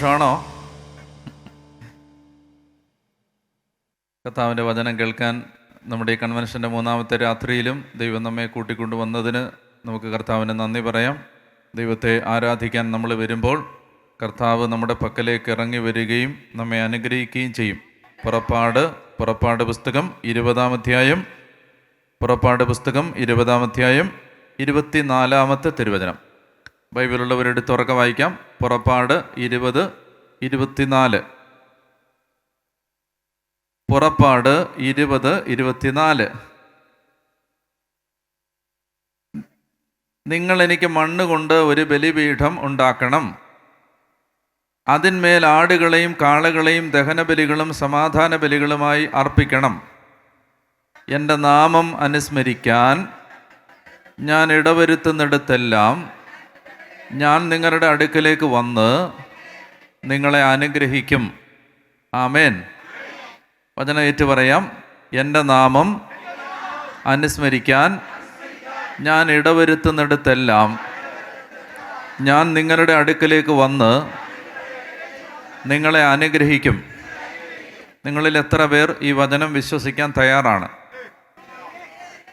സന്തോഷമാണോ? കർത്താവിൻ്റെ വചനം കേൾക്കാൻ നമ്മുടെ ഈ കൺവെൻഷൻ്റെ മൂന്നാമത്തെ രാത്രിയിലും ദൈവം നമ്മെ കൂട്ടിക്കൊണ്ടുവന്നതിന് നമുക്ക് കർത്താവിന് നന്ദി പറയാം. ദൈവത്തെ ആരാധിക്കാൻ നമ്മൾ വരുമ്പോൾ കർത്താവ് നമ്മുടെ പക്കലേക്ക് ഇറങ്ങി വരികയും നമ്മെ അനുഗ്രഹിക്കുകയും ചെയ്യും. പുറപ്പാട് പുസ്തകം 20-ാം അധ്യായം 24-ാമത്തെ തിരുവചനം. ബൈബിളുള്ളവരെടുത്ത് ഉറക്കെ വായിക്കാം. പുറപ്പാട് 20:24. പുറപ്പാട് 20:24. നിങ്ങൾ എനിക്ക് മണ്ണ് കൊണ്ട് ഒരു ബലിപീഠം ഉണ്ടാക്കണം. അതിന്മേൽ ആടുകളെയും കാളകളെയും ദഹനബലികളും സമാധാന ബലികളുമായി അർപ്പിക്കണം. എൻ്റെ നാമം അനുസ്മരിക്കാൻ ഞാൻ ഇടവരുത്തുന്നിടത്തെല്ലാം ഞാൻ നിങ്ങളുടെ അടുക്കലേക്ക് വന്ന് നിങ്ങളെ അനുഗ്രഹിക്കും. ആമേൻ. വചനം ഏറ്റു പറയാം. എൻ്റെ നാമം അനുസ്മരിക്കാൻ ഞാൻ ഇടവരുത്തുന്നിടത്തെല്ലാം ഞാൻ നിങ്ങളുടെ അടുക്കലേക്ക് വന്ന് നിങ്ങളെ അനുഗ്രഹിക്കും. നിങ്ങളിൽ എത്ര പേർ ഈ വചനം വിശ്വസിക്കാൻ തയ്യാറാണ്?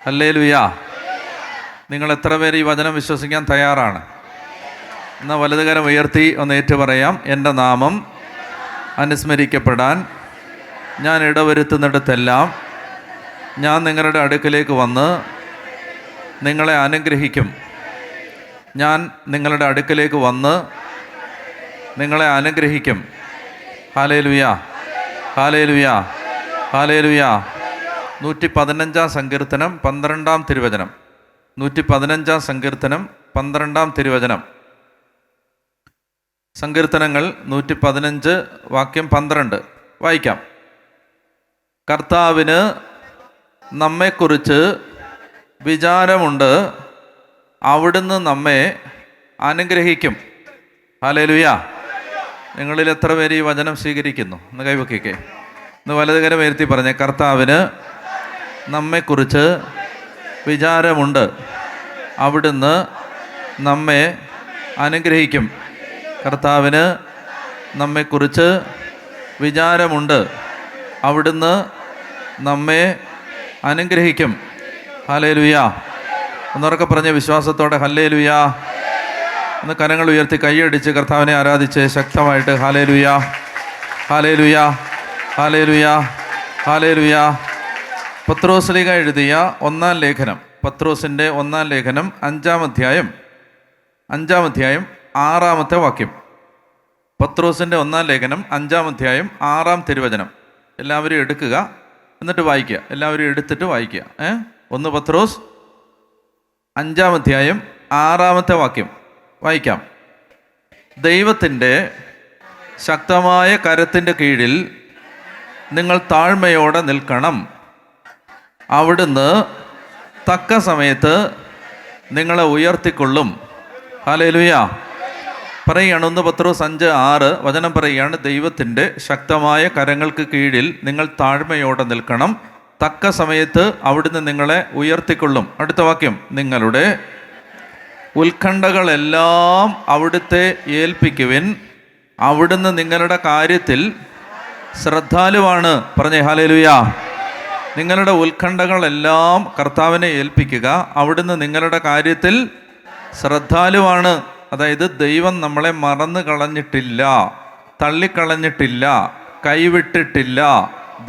ഹല്ലേലൂയാ. നിങ്ങൾ എത്ര പേർ ഈ വചനം വിശ്വസിക്കാൻ തയ്യാറാണ്? എന്നാൽ വലതുകരം ഉയർത്തി ഒന്ന് ഏറ്റു പറയാം. എൻ്റെ നാമം അനുസ്മരിക്കപ്പെടാൻ ഞാൻ ഇടവരുത്തുന്നിടത്തെല്ലാം ഞാൻ നിങ്ങളുടെ അടുക്കലേക്ക് വന്ന് നിങ്ങളെ അനുഗ്രഹിക്കും. ഞാൻ നിങ്ങളുടെ അടുക്കലേക്ക് വന്ന് നിങ്ങളെ അനുഗ്രഹിക്കും. ഹല്ലേലൂയാ, ഹല്ലേലൂയാ, ഹല്ലേലൂയാ. 115-ാം സങ്കീർത്തനം 12-ാം തിരുവചനം. 115-ാം സങ്കീർത്തനം 12-ാം തിരുവചനം. സങ്കീർത്തനങ്ങൾ 115 വാക്യം 12 വായിക്കാം. കർത്താവിന് നമ്മെക്കുറിച്ച് വിചാരമുണ്ട്, അവിടുന്ന് നമ്മെ അനുഗ്രഹിക്കും. ഹല്ലേലൂയാ. നിങ്ങളിൽ എത്ര പേര് ഈ വചനം സ്വീകരിക്കുന്നു? ഒന്ന് കൈവക്കിക്കേ. ഇന്ന് വലതുകരം ഉയർത്തി പറഞ്ഞേ. കർത്താവിന് നമ്മെക്കുറിച്ച് വിചാരമുണ്ട്, അവിടുന്ന് നമ്മെ അനുഗ്രഹിക്കും. കർത്താവിന് നമ്മെക്കുറിച്ച് വിചാരമുണ്ട്, അവിടുന്ന് നമ്മെ അനുഗ്രഹിക്കും. ഹല്ലേലൂയാ. ഒന്നുറക്കെ പറഞ്ഞ് വിശ്വാസത്തോടെ ഹല്ലേലൂയാ. ഒന്ന് കരങ്ങൾ ഉയർത്തി കൈയടിച്ച് കർത്താവിനെ ആരാധിച്ച് ശക്തമായിട്ട് ഹല്ലേലൂയാ, ഹല്ലേലൂയാ, ഹല്ലേലൂയാ, ഹല്ലേലൂയാ. പത്രോസ്ലീഹ എഴുതിയ 1-ാം ലേഖനം, പത്രോസിൻ്റെ 1-ാം ലേഖനം 5-ാം അധ്യായം 6-ാമത്തെ വാക്യം. പത്രോസിൻ്റെ 1-ാം ലേഖനം 5-ാം അധ്യായം 6-ാം തിരുവചനം. എല്ലാവരും എടുക്കുക, എന്നിട്ട് വായിക്കുക. എല്ലാവരും എടുത്തിട്ട് വായിക്കുക. 1 പത്രോസ് 5-ാം അധ്യായം 6-ാമത്തെ വാക്യം വായിക്കാം. ദൈവത്തിൻ്റെ ശക്തമായ കരത്തിൻ്റെ കീഴിൽ നിങ്ങൾ താഴ്മയോടെ നിൽക്കണം. അവിടുന്ന് തക്ക സമയത്ത് നിങ്ങളെ ഉയർത്തിക്കൊള്ളും. ഹല്ലേലൂയാ. പറയുകയാണ് 1 പത്രോസ് 5:6 വചനം പറയുകയാണ്. ദൈവത്തിൻ്റെ ശക്തമായ കരങ്ങൾക്ക് കീഴിൽ നിങ്ങൾ താഴ്മയോടെ നിൽക്കണം. തക്ക സമയത്ത് അവിടുന്ന് നിങ്ങളെ ഉയർത്തിക്കൊള്ളും. അടുത്ത വാക്യം. നിങ്ങളുടെ ഉത്കണ്ഠകളെല്ലാം അവിടുത്തെ ഏൽപ്പിക്കുവിൻ, അവിടുന്ന് നിങ്ങളുടെ കാര്യത്തിൽ ശ്രദ്ധാലുവാണ്. പറഞ്ഞേ ഹല്ലേലൂയാ. നിങ്ങളുടെ ഉത്കണ്ഠകളെല്ലാം കർത്താവിനെ ഏൽപ്പിക്കുക, അവിടുന്ന് നിങ്ങളുടെ കാര്യത്തിൽ ശ്രദ്ധാലുവാണ്. അതായത് ദൈവം നമ്മളെ മറന്നു കളഞ്ഞിട്ടില്ല, തള്ളിക്കളഞ്ഞിട്ടില്ല, കൈവിട്ടിട്ടില്ല.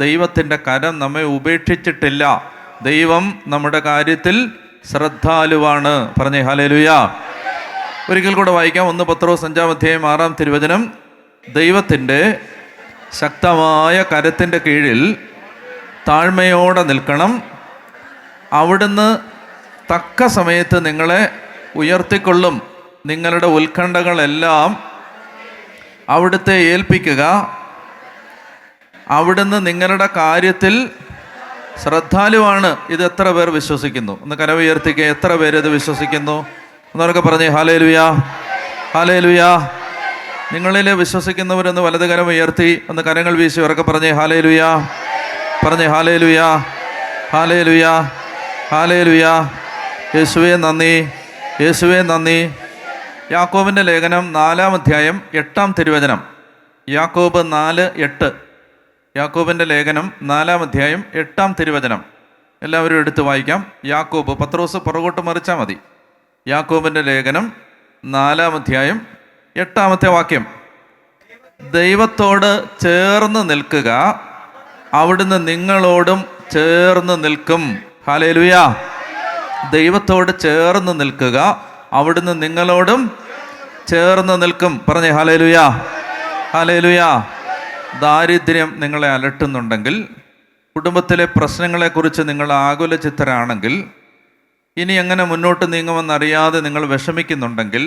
ദൈവത്തിൻ്റെ കരം നമ്മെ ഉപേക്ഷിച്ചിട്ടില്ല. ദൈവം നമ്മുടെ കാര്യത്തിൽ ശ്രദ്ധാലുവാണ്. പറഞ്ഞേ ഹല്ലേലൂയാ. ഒരിക്കൽ കൂടെ വായിക്കാം. 1 പത്രോസ് 5-ാം അധ്യായം 6-ാം തിരുവചനം. ദൈവത്തിൻ്റെ ശക്തമായ കരത്തിൻ്റെ കീഴിൽ താഴ്മയോടെ നിൽക്കണം. അവിടുന്ന് തക്ക സമയത്ത് നിങ്ങളെ ഉയർത്തിക്കൊള്ളും. നിങ്ങളുടെ ഉത്കണ്ഠകളെല്ലാം അവിടുത്തെ ഏൽപ്പിക്കുക, അവിടുന്ന് നിങ്ങളുടെ കാര്യത്തിൽ ശ്രദ്ധാലുവാണ്. ഇത് എത്ര പേർ വിശ്വസിക്കുന്നു? ഒന്ന് കരം ഉയർത്തിക്കുക. എത്ര പേര് ഇത് വിശ്വസിക്കുന്നു? എന്നൊക്കെ പറഞ്ഞേ ഹല്ലേലൂയാ, ഹല്ലേലൂയാ. നിങ്ങളിൽ വിശ്വസിക്കുന്നവരൊന്ന് വലതുകരം ഉയർത്തി ഒന്ന് കരങ്ങൾ വീശി ഉറക്കെ പറഞ്ഞേ ഹല്ലേലൂയാ, പറഞ്ഞേ ഹല്ലേലൂയാ, ഹല്ലേലൂയാ, ഹല്ലേലൂയാ. യേശുവേ നന്ദി, യേശുവേ നന്ദി. യാക്കോബിൻ്റെ ലേഖനം 4-ാം അധ്യായം 8-ാം തിരുവചനം. യാക്കോബ് 4:8. യാക്കോബിൻ്റെ ലേഖനം 4-ാം അധ്യായം 8-ാം തിരുവചനം എല്ലാവരും എടുത്ത് വായിക്കാം. യാക്കോബ്, പത്രോസ് പുറകോട്ട് മറിച്ചാൽ മതി. യാക്കോബിൻ്റെ ലേഖനം 4-ാം അധ്യായം 8-ാമത്തെ വാക്യം. ദൈവത്തോട് ചേർന്ന് നിൽക്കുക, അവിടുന്ന് നിങ്ങളോടും ചേർന്ന് നിൽക്കും. ഹല്ലേലൂയാ. ദൈവത്തോട് ചേർന്ന് നിൽക്കുക, അവിടുന്ന് നിങ്ങളോടും ചേർന്ന് നിൽക്കും. പറഞ്ഞേ ഹല്ലേലൂയാ, ഹല്ലേലൂയാ. ദാരിദ്ര്യം നിങ്ങളെ അലട്ടുന്നുണ്ടെങ്കിൽ, കുടുംബത്തിലെ പ്രശ്നങ്ങളെക്കുറിച്ച് നിങ്ങൾ ആകുലചിത്തരാണെങ്കിൽ, ഇനി എങ്ങനെ മുന്നോട്ട് നീങ്ങുമെന്നറിയാതെ നിങ്ങൾ വിഷമിക്കുന്നുണ്ടെങ്കിൽ,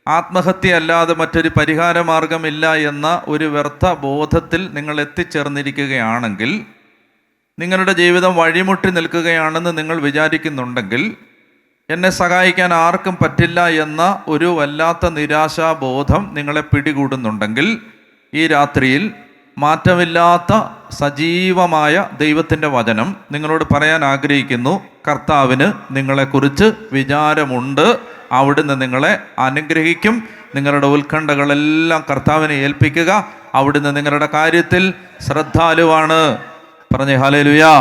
ആത്മഹത്യ അല്ലാതെ മറ്റൊരു പരിഹാരമാർഗമില്ല എന്ന ഒരു വ്യർത്ഥ ബോധത്തിൽ നിങ്ങൾ എത്തിച്ചേർന്നിരിക്കുകയാണെങ്കിൽ, നിങ്ങളുടെ ജീവിതം വഴിമുട്ടി നിൽക്കുകയാണെന്ന് നിങ്ങൾ വിചാരിക്കുന്നുണ്ടെങ്കിൽ, എന്നെ സഹായിക്കാൻ ആർക്കും പറ്റില്ല എന്ന ഒരു വല്ലാത്ത നിരാശാബോധം നിങ്ങളെ പിടികൂടുന്നുണ്ടെങ്കിൽ, ഈ രാത്രിയിൽ മാറ്റമില്ലാത്ത സജീവമായ ദൈവത്തിൻ്റെ വചനം നിങ്ങളോട് പറയാൻ ആഗ്രഹിക്കുന്നു. കർത്താവിന് നിങ്ങളെക്കുറിച്ച് വിചാരമുണ്ട്. അവിടുന്ന് നിങ്ങളെ അനുഗ്രഹിക്കും. നിങ്ങളുടെ ഉത്കണ്ഠകളെല്ലാം കർത്താവിനെ ഏൽപ്പിക്കുക. അവിടുന്ന് നിങ്ങളുടെ കാര്യത്തിൽ ശ്രദ്ധാലുവാണ്. പറഞ്ഞേ ഹല്ലേലൂയാ,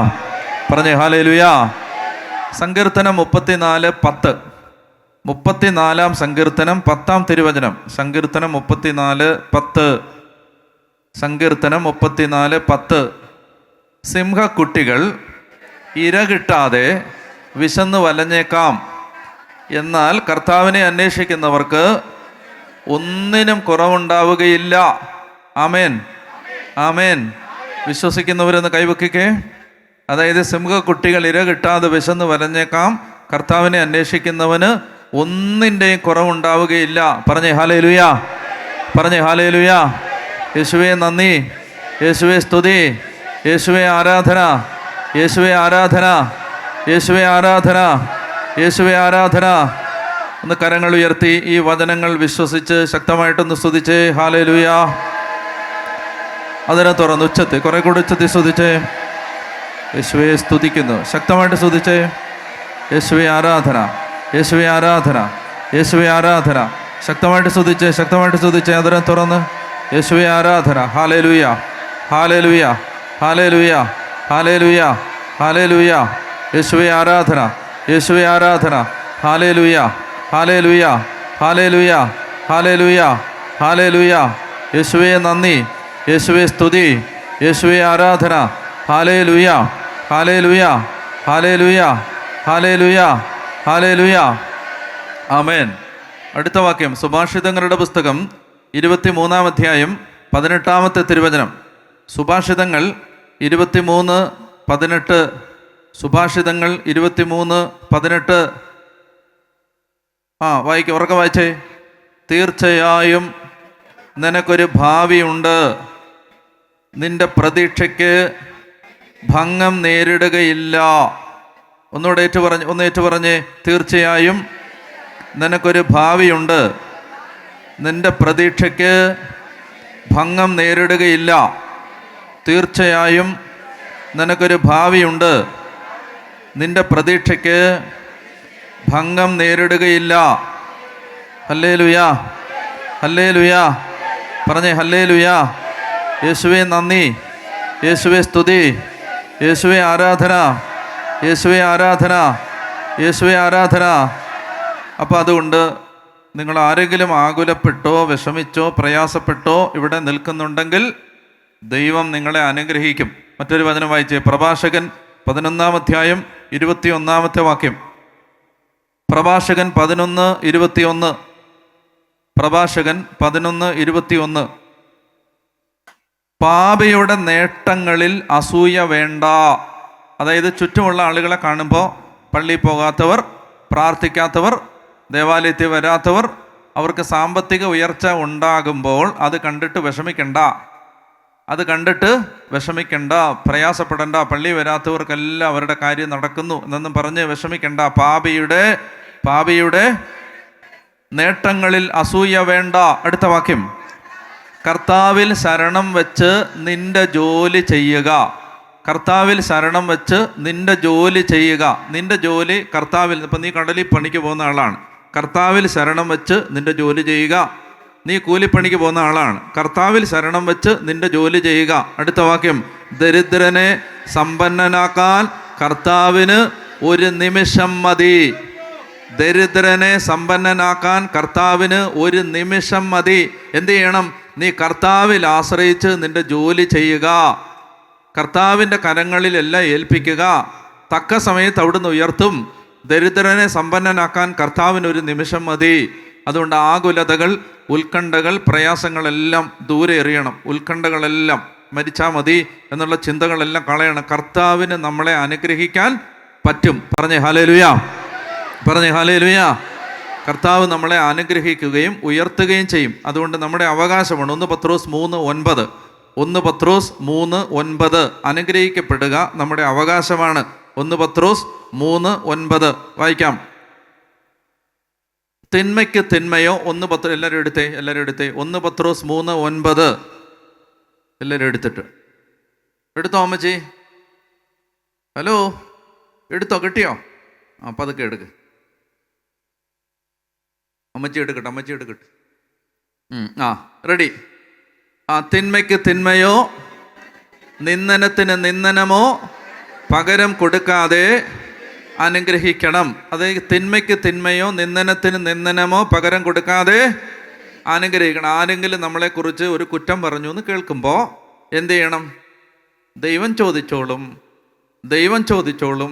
പറഞ്ഞേ ഹല്ലേലൂയാ. സങ്കീർത്തനം 34:10. 34-ാം സങ്കീർത്തനം 10-ാം തിരുവചനം. സങ്കീർത്തനം 34:10. സങ്കീർത്തനം 34:10. സിംഹക്കുട്ടികൾ ഇര കിട്ടാതെ വിശന്ന് വലഞ്ഞേക്കാം, എന്നാൽ കർത്താവിനെ അന്വേഷിക്കുന്നവർക്ക് ഒന്നിനും കുറവുണ്ടാവുകയില്ല. ആമേൻ, ആമേൻ. വിശ്വസിക്കുന്നവരൊന്ന് കൈവക്കിക്കേ. അതായത് സിംഹക്കുട്ടികൾ ഇര കിട്ടാതെ വിശന്ന് വലഞ്ഞേക്കാം, കർത്താവിനെ അന്വേഷിക്കുന്നവന് ഒന്നിൻ്റെയും കുറവുണ്ടാവുകയില്ല. പറഞ്ഞേ ഹല്ലേലൂയാ, പറഞ്ഞേ ഹല്ലേലൂയാ. യേശുവേ നന്ദി, യേശുവേ സ്തുതി, യേശുവേ ആരാധന, യേശുവേ ആരാധന, യേശുവേ ആരാധന, യേശുവേ ആരാധന. ഒന്ന് കരങ്ങൾ ഉയർത്തി ഈ വചനങ്ങൾ വിശ്വസിച്ച് ശക്തമായിട്ടൊന്ന് സ്തുതിച്ചേ. ഹല്ലേലൂയാ. അതിനെ തുറന്ന് ഉച്ചത്തിൽ കുറെ കൂടി ഉച്ചത്തിൽ സ്തുതിച്ചേ. യേശുവെ സ്തുതിക്കുന്നു. ശക്തമായിട്ട് സ്തുതിച്ചേ. യേശുവെ ആരാധന, യേശുവെ ആരാധന, യേശുവെ ആരാധന. ശക്തമായിട്ട് സ്തുതിച്ചേ, ശക്തമായിട്ട് സ്തുതിച്ചേ. അതിനെ തുറന്ന് യേശുവെ ആരാധന. ഹല്ലേലൂയാ, ഹല്ലേലൂയാ, ഹല്ലേലൂയാ, ഹല്ലേലൂയാ, ഹല്ലേലൂയാ. യേശുവെ ആരാധന, യേശുവെ ആരാധന. ഹല്ലേലൂയാ, ഹല്ലേലൂയാ, ഹല്ലേലൂയാ, ഹല്ലേലൂയാ, ഹല്ലേലൂയാ. യേശുവെ നന്ദി, യേശുവെ സ്തുതി, യേശുവെ ആരാധന. ഹല്ലേലൂയാ, ഹല്ലേലൂയാ, ഹല്ലേലൂയാ, ഹല്ലേലൂയാ, ഹല്ലേലൂയാ. ആമേൻ. അടുത്ത വാക്യം സുഭാഷിതങ്ങളുടെ പുസ്തകം 23-ാം അധ്യായം 18-ാമത്തെ തിരുവചനം. സുഭാഷിതങ്ങൾ 23:18. സുഭാഷിതങ്ങൾ 23:18. വായിക്കും, ഉറക്കെ വായിച്ചേ. തീർച്ചയായും നിനക്കൊരു ഭാവിയുണ്ട്, നിന്റെ പ്രതീക്ഷയ്ക്ക് ഭംഗം നേരിടുകയില്ല. ഒന്നുകൂടെ ഏറ്റു പറഞ്ഞേ. തീർച്ചയായും നിനക്കൊരു ഭാവിയുണ്ട്, നിന്റെ പ്രതീക്ഷയ്ക്ക് ഭംഗം നേരിടുകയില്ല. തീർച്ചയായും നിനക്കൊരു ഭാവിയുണ്ട്, നിന്റെ പ്രതീക്ഷയ്ക്ക് ഭംഗം നേരിടുകയില്ല. ഹല്ലേലൂയാ, ഹല്ലേലൂയാ. പറഞ്ഞേ ഹല്ലേലൂയാ. യേശുവേ നന്ദി, യേശുവേ സ്തുതി, യേശുവേ ആരാധന, യേശുവേ ആരാധന, യേശുവേ ആരാധന. അപ്പോൾ അതുകൊണ്ട് നിങ്ങൾ ആരെങ്കിലും ആകുലപ്പെട്ടോ വിഷമിച്ചോ പ്രയാസപ്പെട്ടോ ഇവിടെ നിൽക്കുന്നുണ്ടെങ്കിൽ ദൈവം നിങ്ങളെ അനുഗ്രഹിക്കും. മറ്റൊരു വചനം വായിച്ചേ. പ്രഭാഷകൻ 11-ാം അധ്യായം 21-ാമത്തെ വാക്യം. പ്രഭാഷകൻ 11:21. പ്രഭാഷകൻ 11:21. പാപിയുടെ നേട്ടങ്ങളിൽ അസൂയ വേണ്ട. അതായത് ചുറ്റുമുള്ള ആളുകളെ കാണുമ്പോൾ പള്ളിയിൽ പോകാത്തവർ, പ്രാർത്ഥിക്കാത്തവർ, ദേവാലയത്തിൽ വരാത്തവർ, അവർക്ക് സാമ്പത്തിക ഉയർച്ച ഉണ്ടാകുമ്പോൾ അത് കണ്ടിട്ട് വിഷമിക്കണ്ട, അത് കണ്ടിട്ട് വിഷമിക്കണ്ട, പ്രയാസപ്പെടണ്ട. പള്ളി വരാത്തവർക്കെല്ലാം അവരുടെ കാര്യം നടക്കുന്നു എന്നൊന്നും പറഞ്ഞ് വിഷമിക്കണ്ട. പാപിയുടെ നേട്ടങ്ങളിൽ അസൂയ വേണ്ട. അടുത്ത വാക്യം. കർത്താവിൽ ശരണം വെച്ച് നിന്റെ ജോലി ചെയ്യുക. കർത്താവിൽ ശരണം വെച്ച് നിന്റെ ജോലി ചെയ്യുക. നിന്റെ ജോലി കർത്താവിൽ. ഇപ്പം നീ കടലിൽ പണിക്ക് പോകുന്ന ആളാണ്. കർത്താവിൽ ശരണം വെച്ച് നിന്റെ ജോലി ചെയ്യുക. നീ കൂലിപ്പണിക്ക് പോകുന്ന ആളാണ്. കർത്താവിൽ ശരണം വെച്ച് നിന്റെ ജോലി ചെയ്യുക. അടുത്ത വാക്യം, ദരിദ്രനെ സമ്പന്നനാക്കാൻ കർത്താവിന് ഒരു നിമിഷം മതി. ദരിദ്രനെ സമ്പന്നനാക്കാൻ കർത്താവിന് ഒരു നിമിഷം മതി. എന്ത് ചെയ്യണം? നീ കർത്താവിൽ ആശ്രയിച്ച് നിന്റെ ജോലി ചെയ്യുക. കർത്താവിൻ്റെ കരങ്ങളിലെല്ലാം ഏൽപ്പിക്കുക. തക്ക സമയത്ത് അവിടുന്ന് ഉയർത്തും. ദരിദ്രനെ സമ്പന്നനാക്കാൻ കർത്താവിനൊരു നിമിഷം മതി. അതുകൊണ്ട് ആകുലതകൾ, ഉത്കണ്ഠകൾ, പ്രയാസങ്ങളെല്ലാം ദൂരെ എറിയണം. ഉത്കണ്ഠകളെല്ലാം മരിച്ചാൽ മതി എന്നുള്ള ചിന്തകളെല്ലാം കളയണം. കർത്താവിന് നമ്മളെ അനുഗ്രഹിക്കാൻ പറ്റും. പറഞ്ഞേ ഹല്ലേലൂയ, പറഞ്ഞേ ഹല്ലേലൂയ. കർത്താവ് നമ്മളെ അനുഗ്രഹിക്കുകയും ഉയർത്തുകയും ചെയ്യും. അതുകൊണ്ട് നമ്മുടെ അവകാശമാണ്. 1 പത്രോസ് 3:9, 1 പത്രോസ് 3:9. അനുഗ്രഹിക്കപ്പെടുക നമ്മുടെ അവകാശമാണ്. 1 പത്രോസ് 3:9 വായിക്കാം. തിന്മയ്ക്ക് തിന്മയോ, 1 പത്രോസ്, എല്ലാവരും എടുത്തേ 1 പത്രോസ് 3:9. എല്ലാവരും എടുത്തോ അമ്മച്ചി? ഹലോ, എടുത്തോ? കിട്ടിയോ? അപ്പം അതൊക്കെ എടുക്ക്. അമ്മച്ചി എടുക്കട്ടെ. റെഡി. തിന്മയ്ക്ക് തിന്മയോ നിന്ദനത്തിന് നിന്ദനമോ പകരം കൊടുക്കാതെ അനുഗ്രഹിക്കണം. അത് തിന്മയ്ക്ക് തിന്മയോ നിന്ദനത്തിന് നിന്ദനമോ പകരം കൊടുക്കാതെ അനുഗ്രഹിക്കണം. ആരെങ്കിലും നമ്മളെക്കുറിച്ച് ഒരു കുറ്റം പറഞ്ഞു എന്ന് കേൾക്കുമ്പോൾ എന്ത് ചെയ്യണം? ദൈവം ചോദിച്ചോളും,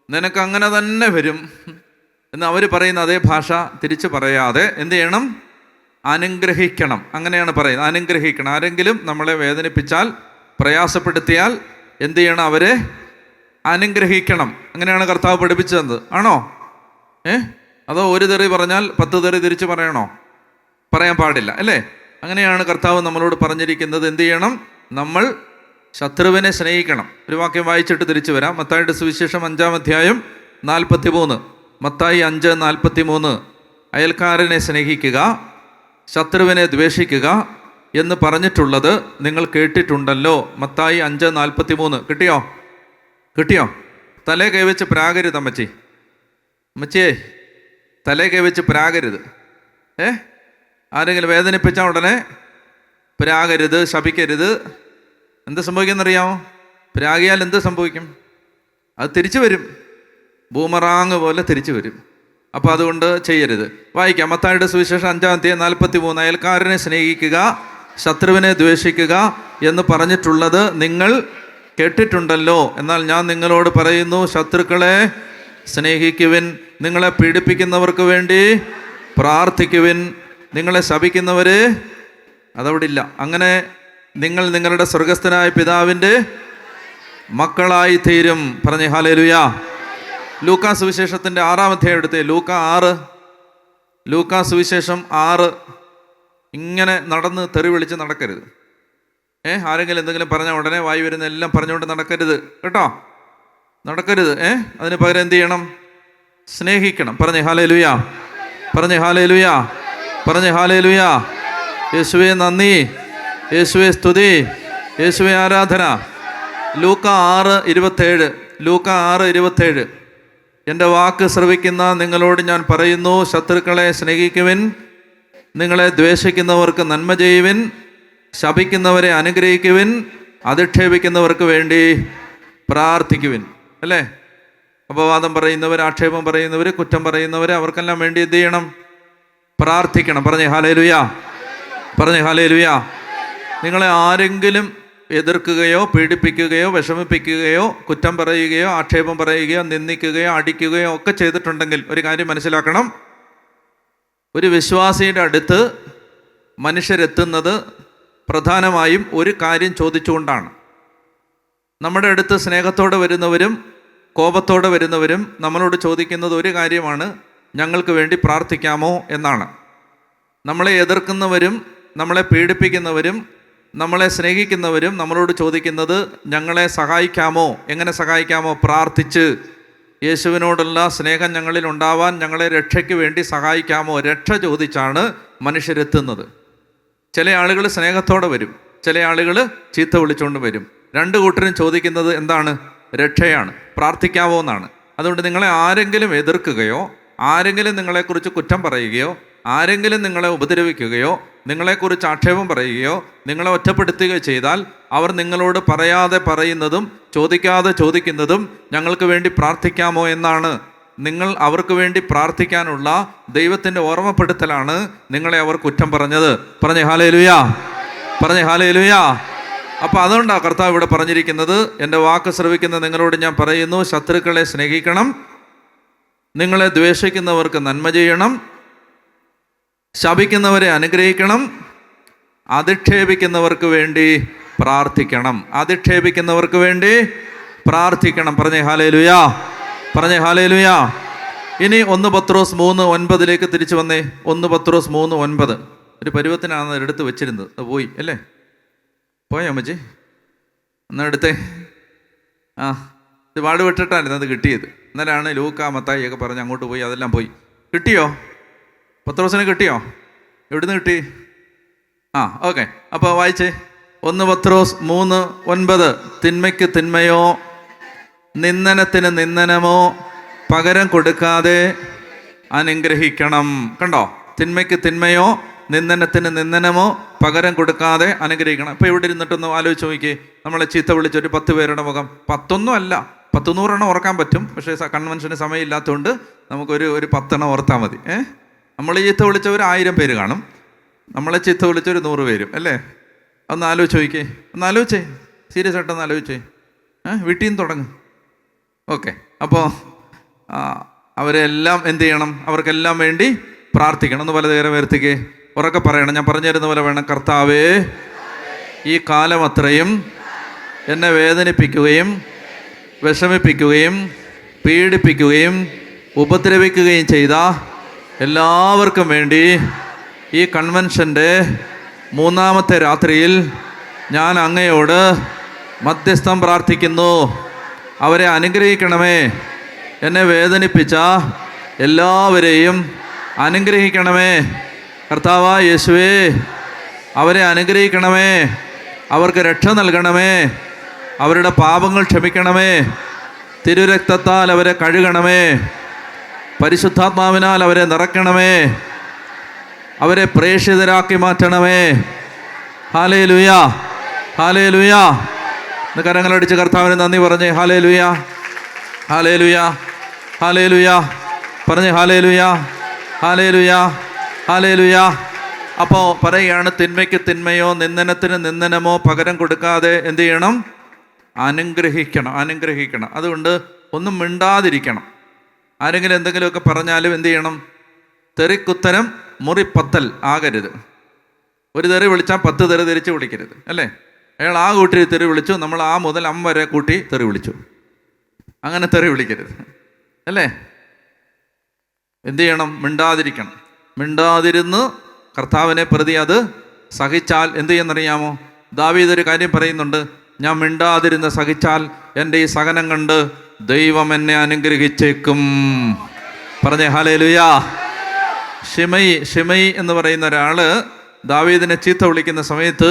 നിനക്ക് അങ്ങനെ തന്നെ വരും എന്ന് അവർ പറയുന്ന അതേ ഭാഷ തിരിച്ച് പറയാതെ എന്ത് ചെയ്യണം? അനുഗ്രഹിക്കണം. അങ്ങനെയാണ് പറയുന്നത്, അനുഗ്രഹിക്കണം. ആരെങ്കിലും നമ്മളെ വേദനിപ്പിച്ചാൽ, പ്രയാസപ്പെടുത്തിയാൽ എന്ത് ചെയ്യണം? അവരെ അനുഗ്രഹിക്കണം. അങ്ങനെയാണ് കർത്താവ് പഠിപ്പിച്ചു തന്നത്. ആണോ? അതോ ഒരു തെറി പറഞ്ഞാൽ 10 തെറി തിരിച്ച് പറയണോ? പറയാൻ പാടില്ല അല്ലേ? അങ്ങനെയാണ് കർത്താവ് നമ്മളോട് പറഞ്ഞിരിക്കുന്നത്. എന്ത് ചെയ്യണം? നമ്മൾ ശത്രുവിനെ സ്നേഹിക്കണം. ഒരു വാക്യം വായിച്ചിട്ട് തിരിച്ചു വരാം. മത്തായിയുടെ സുവിശേഷം 5-ാം അധ്യായം 43. മത്തായി 5:43. അയൽക്കാരനെ സ്നേഹിക്കുക, ശത്രുവിനെ ദ്വേഷിക്കുക എന്ന് പറഞ്ഞിട്ടുള്ളത് നിങ്ങൾ കേട്ടിട്ടുണ്ടല്ലോ. മത്തായി 5:43. കിട്ടിയോ? തലേ കൈവച്ച് പ്രാകരുത് അമ്മച്ചിയെ, തലേ കൈവച്ച് പ്രാകരുത്. ആരെങ്കിലും വേദനിപ്പിച്ചാൽ ഉടനെ പ്രാകരുത്, ശപിക്കരുത്. എന്ത് സംഭവിക്കുമെന്നറിയാമോ? പ്രാഗിയാൽ എന്ത് സംഭവിക്കും? അത് തിരിച്ചു വരും, ബൂമറാങ് പോലെ തിരിച്ചു വരും. അപ്പോൾ അതുകൊണ്ട് ചെയ്യരുത്. വായിക്കാം. മത്തായിയുടെ സുവിശേഷം 5-ാം അധ്യായം 43. അയൽക്കാരനെ സ്നേഹിക്കുക, ശത്രുവിനെ ദ്വേഷിക്കുക എന്ന് പറഞ്ഞിട്ടുള്ളത് നിങ്ങൾ കേട്ടിട്ടുണ്ടല്ലോ. എന്നാൽ ഞാൻ നിങ്ങളോട് പറയുന്നു, ശത്രുക്കളെ സ്നേഹിക്കുവിൻ, നിങ്ങളെ പീഡിപ്പിക്കുന്നവർക്ക് വേണ്ടി പ്രാർത്ഥിക്കുവിൻ, നിങ്ങളെ ശപിക്കുന്നവര് അതവിടെ ഇല്ല. അങ്ങനെ നിങ്ങൾ നിങ്ങളുടെ സ്വർഗസ്ഥനായ പിതാവിൻ്റെ മക്കളായി തീരും. പറഞ്ഞേ ഹല്ലേലൂയ. ലൂക്കാ സുവിശേഷത്തിൻ്റെ 6-ാം അധ്യായം എടുത്തേ. ലൂക്കാ സുവിശേഷം 6. ഇങ്ങനെ നടന്ന് തെറി വിളിച്ച് നടക്കരുത്. ആരെങ്കിലും എന്തെങ്കിലും പറഞ്ഞാൽ ഉടനെ വായി വരുന്ന എല്ലാം പറഞ്ഞുകൊണ്ട് നടക്കരുത് കേട്ടോ, നടക്കരുത്. അതിന് പകരം എന്ത് ചെയ്യണം? സ്നേഹിക്കണം. പറഞ്ഞേ ഹല്ലേലൂയ, പറഞ്ഞേ ഹല്ലേലൂയ, പറഞ്ഞേ ഹല്ലേലൂയ. യേശുവേ നന്ദി, യേശുവേ സ്തുതി, യേശുവേ ആരാധന. ലൂക്കാ 6:27. എൻ്റെ വാക്ക് ശ്രവിക്കുന്ന നിങ്ങളോട് ഞാൻ പറയുന്നു, ശത്രുക്കളെ സ്നേഹിക്കുവിൻ, നിങ്ങളെ ദ്വേഷിക്കുന്നവർക്ക് നന്മ ചെയ്യുവിൻ, ശപിക്കുന്നവരെ അനുഗ്രഹിക്കുവിൻ, അധിക്ഷേപിക്കുന്നവർക്ക് വേണ്ടി പ്രാർത്ഥിക്കുവിൻ. അല്ലേ? അപവാദം പറയുന്നവർ, ആക്ഷേപം പറയുന്നവർ, കുറ്റം പറയുന്നവർ, അവർക്കെല്ലാം വേണ്ടി എന്ത് ചെയ്യണം? പ്രാർത്ഥിക്കണം. പറഞ്ഞേ ഹല്ലേലൂയ, പറഞ്ഞേ ഹല്ലേലൂയ. നിങ്ങളെ ആരെങ്കിലും എതിർക്കുകയോ പീഡിപ്പിക്കുകയോ വിഷമിപ്പിക്കുകയോ കുറ്റം പറയുകയോ ആക്ഷേപം പറയുകയോ നിന്ദിക്കുകയോ അടിക്കുകയോ ഒക്കെ ചെയ്തിട്ടുണ്ടെങ്കിൽ ഒരു കാര്യം മനസ്സിലാക്കണം. ഒരു വിശ്വാസിയുടെ അടുത്ത് മനുഷ്യരെത്തുന്നത് പ്രധാനമായും ഒരു കാര്യം ചോദിച്ചുകൊണ്ടാണ്. നമ്മുടെ അടുത്ത് സ്നേഹത്തോടെ വരുന്നവരും കോപത്തോടെ വരുന്നവരും നമ്മളോട് ചോദിക്കുന്നത് ഒരു കാര്യമാണ്, ഞങ്ങൾക്ക് വേണ്ടി പ്രാർത്ഥിക്കാമോ എന്നാണ്. നമ്മളെ എതിർക്കുന്നവരും നമ്മളെ പീഡിപ്പിക്കുന്നവരും നമ്മളെ സ്നേഹിക്കുന്നവരും നമ്മളോട് ചോദിക്കുന്നത് ഞങ്ങളെ സഹായിക്കാമോ. എങ്ങനെ സഹായിക്കാമോ? പ്രാർത്ഥിച്ച്. യേശുവിനോടുള്ള സ്നേഹം ഞങ്ങളിൽ ഉണ്ടാവാൻ ഞങ്ങളെ രക്ഷയ്ക്ക് വേണ്ടി സഹായിക്കാമോ. രക്ഷ ചോദിച്ചാണ് മനുഷ്യരെത്തുന്നത്. ചില ആളുകൾ സ്നേഹത്തോടെ വരും, ചില ആളുകൾ ചീത്ത വിളിച്ചുകൊണ്ട് വരും. രണ്ട് കൂട്ടരും ചോദിക്കുന്നത് എന്താണ്? രക്ഷയാണ്, പ്രാർത്ഥിക്കാവോ എന്നാണ്. അതുകൊണ്ട് നിങ്ങളെ ആരെങ്കിലും എതിർക്കുകയോ ആരെങ്കിലും നിങ്ങളെക്കുറിച്ച് കുറ്റം പറയുകയോ ആരെങ്കിലും നിങ്ങളെ ഉപദ്രവിക്കുകയോ നിങ്ങളെക്കുറിച്ച് ആക്ഷേപം പറയുകയോ നിങ്ങളെ ഒറ്റപ്പെടുത്തുകയോ ചെയ്താൽ അവർ നിങ്ങളോട് പറയാതെ പറയുന്നതും ചോദിക്കാതെ ചോദിക്കുന്നതും ഞങ്ങൾക്ക് വേണ്ടി പ്രാർത്ഥിക്കാമോ എന്നാണ്. നിങ്ങൾ അവർക്ക് വേണ്ടി പ്രാർത്ഥിക്കാനുള്ള ദൈവത്തിൻ്റെ ഓർമ്മപ്പെടുത്തലാണ് നിങ്ങളെ അവർ കുറ്റം പറഞ്ഞത്. പറഞ്ഞേ ഹല്ലേലൂയാ, പറഞ്ഞേ ഹല്ലേലൂയാ. അപ്പോൾ അതുകൊണ്ടാണ് കർത്താവ് ഇവിടെ പറഞ്ഞിരിക്കുന്നത്, എൻ്റെ വാക്ക് ശ്രവിക്കുന്ന നിങ്ങളോട് ഞാൻ പറയുന്നു, ശത്രുക്കളെ സ്നേഹിക്കണം, നിങ്ങളെ ദ്വേഷിക്കുന്നവർക്ക് നന്മ ചെയ്യണം, ശപിക്കുന്നവരെ അനുഗ്രഹിക്കണം, അധിക്ഷേപിക്കുന്നവർക്ക് വേണ്ടി പ്രാർത്ഥിക്കണം. അധിക്ഷേപിക്കുന്നവർക്ക് വേണ്ടി പ്രാർത്ഥിക്കണം. പറഞ്ഞേ ഹല്ലേലൂയാ, പറഞ്ഞേ ഹല്ലേലൂയാ. ഇനി 1 പത്രോസ് 3:9 തിരിച്ചു വന്നേ. 1 പത്രോസ് 3:9. ഒരു പരുവത്തിനാണ് എടുത്ത് വെച്ചിരുന്നത്, അത് പോയി അല്ലേ? പോയോ അമ്മച്ചി? എന്നാൽ എടുത്തേ. ഇത് പാടുപെട്ടിട്ടായിരുന്നു അത് കിട്ടിയത്. എന്നാലാണ് ലൂക്ക മത്തായി ഒക്കെ പറഞ്ഞ് അങ്ങോട്ട് പോയി, അതെല്ലാം പോയി. കിട്ടിയോ? പത്രോസിന് കിട്ടിയോ? എവിടുന്ന് കിട്ടി? ഓക്കെ. അപ്പോൾ വായിച്ചേ. 1 പത്രോസ് 3:9. തിന്മയ്ക്ക് തിന്മയോ നിന്ദനത്തിന് നിന്ദനമോ പകരം കൊടുക്കാതെ അനുഗ്രഹിക്കണം. കണ്ടോ? തിന്മയ്ക്ക് തിന്മയോ നിന്ദനത്തിന് നിന്ദനമോ പകരം കൊടുക്കാതെ അനുഗ്രഹിക്കണം. ഇപ്പോൾ ഇവിടെ ഇരുന്നിട്ടൊന്ന് ആലോചിച്ച് നോക്കിയേ. നമ്മളെ ചീത്ത വിളിച്ചൊരു 10 പേരുടെ മുഖം, 10 അല്ല 100 ഓർക്കാൻ പറ്റും. പക്ഷേ കൺവെൻഷന് സമയമില്ലാത്തതുകൊണ്ട് നമുക്കൊരു 10 ഓർത്താൽ മതി. നമ്മൾ ചീത്ത വിളിച്ചവർ 1000 പേര് കാണും, നമ്മളെ ചീത്ത വിളിച്ചൊരു 100 പേരും അല്ലേ? ഒന്ന് ആലോചിച്ച് നോക്കിയേ, ഒന്ന് ആലോചിച്ചേ, സീരിയസ് ആയിട്ടൊന്ന് ആലോചിച്ചേ. വീട്ടിൽ നിന്ന് തുടങ്ങും. ഓക്കെ. അപ്പോൾ അവരെല്ലാം എന്ത് ചെയ്യണം? അവർക്കെല്ലാം വേണ്ടി പ്രാർത്ഥിക്കണം. ഒന്ന് പല നേരം വരുത്തിക്കേ, ഉറക്കെ പറയണം. ഞാൻ പറഞ്ഞു തരുന്ന പോലെ വേണം. കർത്താവേ, ഈ കാലം അത്രയും എന്നെ വേദനിപ്പിക്കുകയും വിഷമിപ്പിക്കുകയും പീഡിപ്പിക്കുകയും ഉപദ്രവിക്കുകയും ചെയ്ത എല്ലാവർക്കും വേണ്ടി ഈ കൺവെൻഷൻ്റെ 3-ാമത്തെ രാത്രിയിൽ ഞാൻ അങ്ങയോട് മധ്യസ്ഥം പ്രാർത്ഥിക്കുന്നു. അവരെ അനുഗ്രഹിക്കണമേ. എന്നെ വേദനിപ്പിച്ച എല്ലാവരെയും അനുഗ്രഹിക്കണമേ. കർത്താവായ യേശുവേ, അവരെ അനുഗ്രഹിക്കണമേ. അവർക്ക് രക്ഷ നൽകണമേ. അവരുടെ പാപങ്ങൾ ക്ഷമിക്കണമേ. തിരുരക്തത്താൽ അവരെ കഴുകണമേ. പരിശുദ്ധാത്മാവിനാൽ അവരെ നിറയ്ക്കണമേ. അവരെ പ്രേക്ഷിതരാക്കി മാറ്റണമേ. ഹല്ലേലൂയാ, ഹല്ലേലൂയാ. ഇന്ന് കരങ്ങളടിച്ച് കർത്താവിന് നന്ദി പറഞ്ഞേ. ഹല്ലേലൂയാ, ഹല്ലേലൂയാ, ഹല്ലേലൂയാ. പറഞ്ഞേ ഹല്ലേലൂയാ, ഹല്ലേലൂയാ, ഹല്ലേലൂയാ. അപ്പോൾ പറയുകയാണ്, തിന്മയ്ക്ക് തിന്മയോ നിന്ദനത്തിന് നിന്ദനമോ പകരം കൊടുക്കാതെ എന്ത് ചെയ്യണം? അനുഗ്രഹിക്കണം, അനുഗ്രഹിക്കണം. അതുകൊണ്ട് ഒന്നും മിണ്ടാതിരിക്കണം. ആരെങ്കിലും എന്തെങ്കിലുമൊക്കെ പറഞ്ഞാലും എന്ത് ചെയ്യണം? തെറിക്കുത്തരം മുറിപ്പത്തൽ ആകരുത്. ഒരു തെറി വിളിച്ചാൽ 10 തെറി തിരിച്ച് വിളിക്കരുത് അല്ലേ? അയാൾ ആ കൂട്ടി തെറി വിളിച്ചു, നമ്മൾ ആ മുതൽ വരെ കൂട്ടി തെറി വിളിച്ചു. അങ്ങനെ തെറി വിളിക്കരുത് അല്ലേ? എന്ത് ചെയ്യണം? മിണ്ടാതിരിക്കണം. മിണ്ടാതിരുന്ന് കർത്താവിനെ പ്രതി അത് സഹിച്ചാൽ എന്ത് ചെയ്യുന്നറിയാമോ? ദാവീദ് ഒരു കാര്യം പറയുന്നുണ്ട്, ഞാൻ മിണ്ടാതിരുന്ന് സഹിച്ചാൽ എൻ്റെ ഈ സഹനം കണ്ട് ദൈവം എന്നെ അനുഗ്രഹിച്ചേക്കും. പറഞ്ഞേ ഹല്ലേലൂയാ. ഷിമയി എന്ന് പറയുന്ന ഒരാൾ ദാവീദിനെ ചീത്ത വിളിക്കുന്ന സമയത്ത്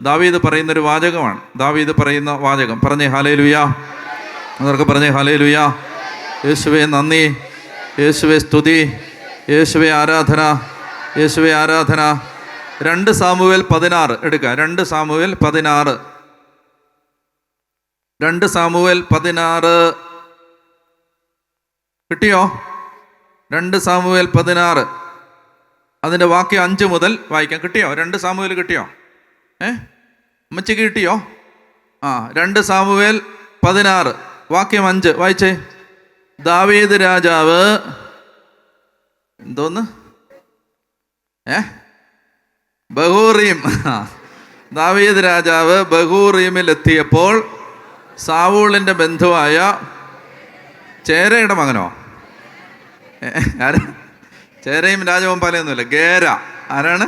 ദാവീദ് പറയുന്നൊരു വാചകമാണ്. ദാവീദ് പറയുന്ന വാചകം. പറഞ്ഞേ ഹല്ലേലൂയാ. അവർക്ക് പറഞ്ഞേ ഹല്ലേലൂയാ. യേശുവേ നന്ദി, യേശുവേ സ്തുതി, യേശുവേ ആരാധന, യേശുവേ ആരാധന. 2 സാമുവേൽ 16 എടുക്കുക. 2 സാമുവേൽ 16. 2 സാമുവേൽ 16 കിട്ടിയോ? 2 സാമുവേൽ 16 അതിൻ്റെ വാക്യം 5 മുതൽ വായിക്കാം. കിട്ടിയോ? 2 സാമുവേൽ കിട്ടിയോ? അമ്മച്ചിക്ക് കിട്ടിയോ? 2 സാമുവേൽ 16 വാക്യം 5 വായിച്ചേ. ദാവീദ് രാജാവ് എന്തോന്ന് ബഹൂറീം. ദാവീദ് രാജാവ് ബഹൂറീമിൽ എത്തിയപ്പോൾ സാവൂളിൻ്റെ ബന്ധുവായ ചേരയുടെ മകനോ? ആരാ? ചേരയും രാജവമ്പാലയൊന്നുമില്ല, ഗേര. ആരാണ്?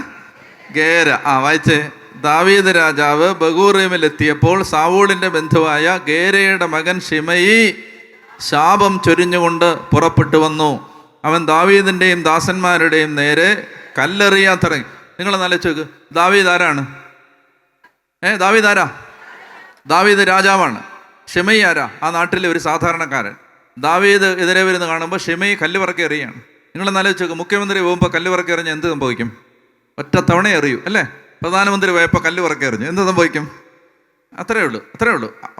ഗേര. വായിച്ചേ. ദാവീദ് രാജാവ് ബഹൂറീമിൽ എത്തിയപ്പോൾ സാവൂളിൻ്റെ ബന്ധുവായ ഗേരയുടെ മകൻ ശിമയി ശാപം ചൊരിഞ്ഞുകൊണ്ട് പുറപ്പെട്ടു വന്നു. അവൻ ദാവീദിൻ്റെയും ദാസന്മാരുടെയും നേരെ കല്ലെറിയാൻ തുടങ്ങി. നിങ്ങൾ ആലോചിച്ച് നോക്ക്, ദാവീദ് ആരാണ്? ദാവീദ് ആരാ? ദാവീദ് രാജാവാണ്. ഷിമയി ആരാ? ആ നാട്ടിലെ ഒരു സാധാരണക്കാരൻ. ദാവീദ് എതിരെ വരുന്ന കാണുമ്പോൾ ഷിമയി കല്ല് പറക്കി എറിയാണ്. നിങ്ങളെന്നാലോചിച്ച് നോക്കുക, മുഖ്യമന്ത്രി പോകുമ്പോൾ കല്ല് പറക്കി എറിഞ്ഞ് എന്ത് സംഭവിക്കും? ഒറ്റ തവണ എറിയൂ അല്ലേ? പ്രധാനമന്ത്രി പോയപ്പോൾ കല്ല് പറക്കി എറിഞ്ഞു, എന്ത് സംഭവിക്കും? അത്രേ ഉള്ളൂ.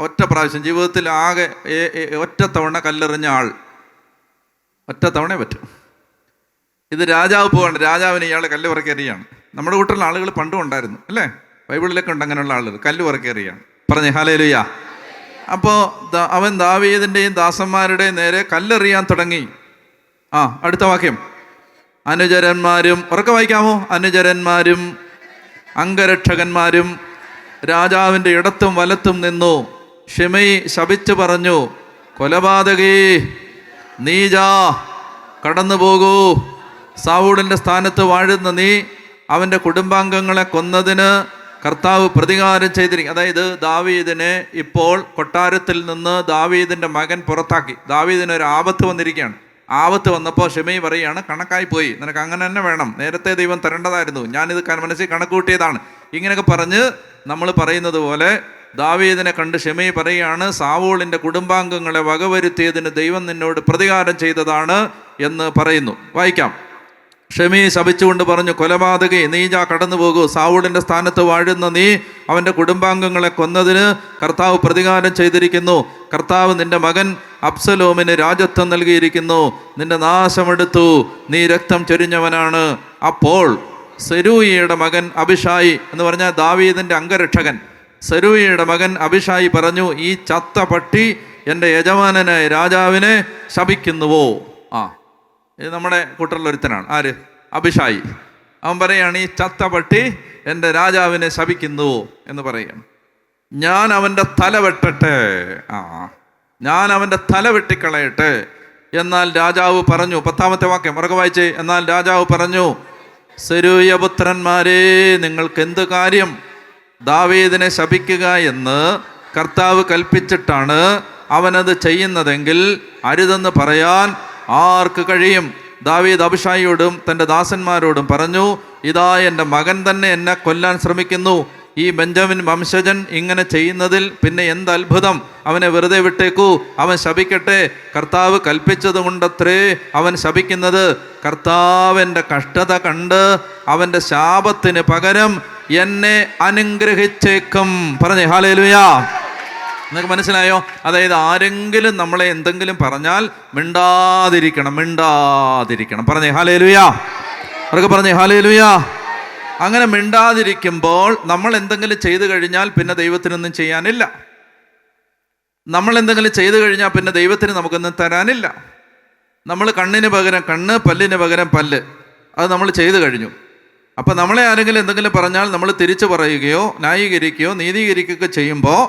ഒറ്റ പ്രാവശ്യം ജീവിതത്തിൽ ആകെ ഒറ്റ തവണ കല്ലെറിഞ്ഞ ആൾ ഒറ്റ തവണ പറ്റും. ഇത് രാജാവ് പോവാണ്, രാജാവിന് ഇയാൾ കല്ല് പറക്കി എറിയാണ്. നമ്മുടെ കൂട്ടത്തിലുള്ള ആളുകൾ പണ്ടും ഉണ്ടായിരുന്നു അല്ലേ? ബൈബിളിലൊക്കെ ഉണ്ട് അങ്ങനെയുള്ള ആളുകൾ, കല്ല് പറക്കി എറിയാണ്. പറഞ്ഞേ ഹല്ലേലൂയ. അപ്പോൾ അവൻ ദാവീദിൻ്റെയും ദാസന്മാരുടെയും നേരെ കല്ലെറിയാൻ തുടങ്ങി. അടുത്ത വാക്യം, അനുചരന്മാരും, ഉറക്കെ വായിക്കാമോ? അനുചരന്മാരും അംഗരക്ഷകന്മാരും രാജാവിൻ്റെ ഇടത്തും വലത്തും നിന്നു. ശിമെയി ശപിച്ചു പറഞ്ഞു, കൊലപാതകി, നീജാ, കടന്നു പോകൂ. സാവൂളിൻ്റെ സ്ഥാനത്ത് വാഴുന്ന നീ അവൻ്റെ കുടുംബാംഗങ്ങളെ കൊന്നതിന് കർത്താവ് പ്രതികാരം ചെയ്തിരിക്കും. അതായത് ദാവീദിനെ ഇപ്പോൾ കൊട്ടാരത്തിൽ നിന്ന് ദാവീദിൻ്റെ മകൻ പുറത്താക്കി. ദാവീദിനൊരു ആപത്ത് വന്നിരിക്കുകയാണ്. ആപത്ത് വന്നപ്പോൾ ശിമെയി പറയുകയാണ്, കണക്കായി പോയി, നിനക്ക് അങ്ങനെ തന്നെ വേണം, നേരത്തെ ദൈവം തരേണ്ടതായിരുന്നു, ഞാനിത് മനസ്സിൽ കണക്ക് കൂട്ടിയതാണ്. ഇങ്ങനെയൊക്കെ പറഞ്ഞ് നമ്മൾ പറയുന്നത് പോലെ ദാവീദിനെ കണ്ട് ശിമെയി പറയുകയാണ്, സാവൂളിൻ്റെ കുടുംബാംഗങ്ങളെ വകവരുത്തിയതിന് ദൈവം നിന്നോട് പ്രതികാരം ചെയ്തതാണ് എന്ന് പറയുന്നു. വായിക്കാം. ശിമെയി ശപിച്ചുകൊണ്ട് പറഞ്ഞു, കൊലപാതകി, നീജാ, കടന്നു പോകൂ. സാവൂളിൻ്റെ സ്ഥാനത്ത് വാഴുന്ന നീ അവൻ്റെ കുടുംബാംഗങ്ങളെ കൊന്നതിന് കർത്താവ് പ്രതികാരം ചെയ്തിരിക്കുന്നു. കർത്താവ് നിന്റെ മകൻ അബ്സലോമിന് രാജത്വം നൽകിയിരിക്കുന്നു. നിന്റെ നാശമെടുത്തു, നീ രക്തം ചൊരിഞ്ഞവനാണ്. അപ്പോൾ സെരൂയയുടെ മകൻ അബിഷായി എന്ന് പറഞ്ഞാൽ ദാവീദിൻ്റെ അംഗരക്ഷകൻ, സെരൂയയുടെ മകൻ അബിഷായി പറഞ്ഞു, ഈ ചത്ത പട്ടി എൻ്റെ യജമാനനായ രാജാവിനെ ശപിക്കുന്നുവോ? ഇത് നമ്മുടെ കൂട്ടറിലൊരുത്തനാണ്. ആര്? അബിഷായി. അവൻ പറയാണ്, ഈ ചത്ത പട്ടി എൻ്റെ രാജാവിനെ ശപിക്കുന്നുവോ എന്ന് പറയാണ്. ഞാൻ അവൻ്റെ തല വെട്ടട്ടെ, ഞാൻ അവൻ്റെ തല വെട്ടിക്കളയട്ടെ. എന്നാൽ രാജാവ് പറഞ്ഞു, 10-ാമത്തെ വാക്യം ഉറക്കെ വായിച്ചേ. എന്നാൽ രാജാവ് പറഞ്ഞു, സെരൂയപുത്രന്മാരെ, നിങ്ങൾക്ക് എന്ത് കാര്യം? ദാവീദിനെ ശപിക്കുക എന്ന് കർത്താവ് കൽപ്പിച്ചിട്ടാണ് അവനത് ചെയ്യുന്നതെങ്കിൽ അരുതെന്ന് പറയാൻ ആർക്ക് കഴിയും? ദാവീദ് അബിഷായിയോടും തൻ്റെ ദാസന്മാരോടും പറഞ്ഞു, ഇതാ എൻ്റെ മകൻ തന്നെ എന്നെ കൊല്ലാൻ ശ്രമിക്കുന്നു. ഈ ബെഞ്ചമിൻ വംശജൻ ഇങ്ങനെ ചെയ്യുന്നതിൽ പിന്നെ എന്ത് അത്ഭുതം? അവനെ വെറുതെ വിട്ടേക്കൂ, അവൻ ശപിക്കട്ടെ. കർത്താവ് കൽപ്പിച്ചത് കൊണ്ടത്രേ അവൻ ശപിക്കുന്നത്. കർത്താവിൻ്റെ കഷ്ടത കണ്ട് അവൻ്റെ ശാപത്തിന് പകരം എന്നെ അനുഗ്രഹിച്ചേക്കും. പറഞ്ഞേ ഹല്ലേലൂയ. നിങ്ങൾക്ക് മനസ്സിലായോ? അതായത് ആരെങ്കിലും നമ്മളെ എന്തെങ്കിലും പറഞ്ഞാൽ മിണ്ടാതിരിക്കണം. പറഞ്ഞേ ഹല്ലേലൂയ. അവർക്ക് പറഞ്ഞേ ഹല്ലേലൂയ. അങ്ങനെ മിണ്ടാതിരിക്കുമ്പോൾ നമ്മൾ എന്തെങ്കിലും ചെയ്തു കഴിഞ്ഞാൽ പിന്നെ ദൈവത്തിനൊന്നും ചെയ്യാനില്ല. നമ്മൾ എന്തെങ്കിലും ചെയ്തു കഴിഞ്ഞാൽ പിന്നെ ദൈവത്തിന് നമുക്കൊന്നും തരാനില്ല. നമ്മൾ കണ്ണിന് പകരം കണ്ണ്, പല്ലിന് പകരം പല്ല്, അത് നമ്മൾ ചെയ്തു കഴിഞ്ഞു. അപ്പം നമ്മളെ ആരെങ്കിലും എന്തെങ്കിലും പറഞ്ഞാൽ നമ്മൾ തിരിച്ചു പറയുകയോ ന്യായീകരിക്കുകയോ നീതീകരിക്കുകയോ ചെയ്യുമ്പോൾ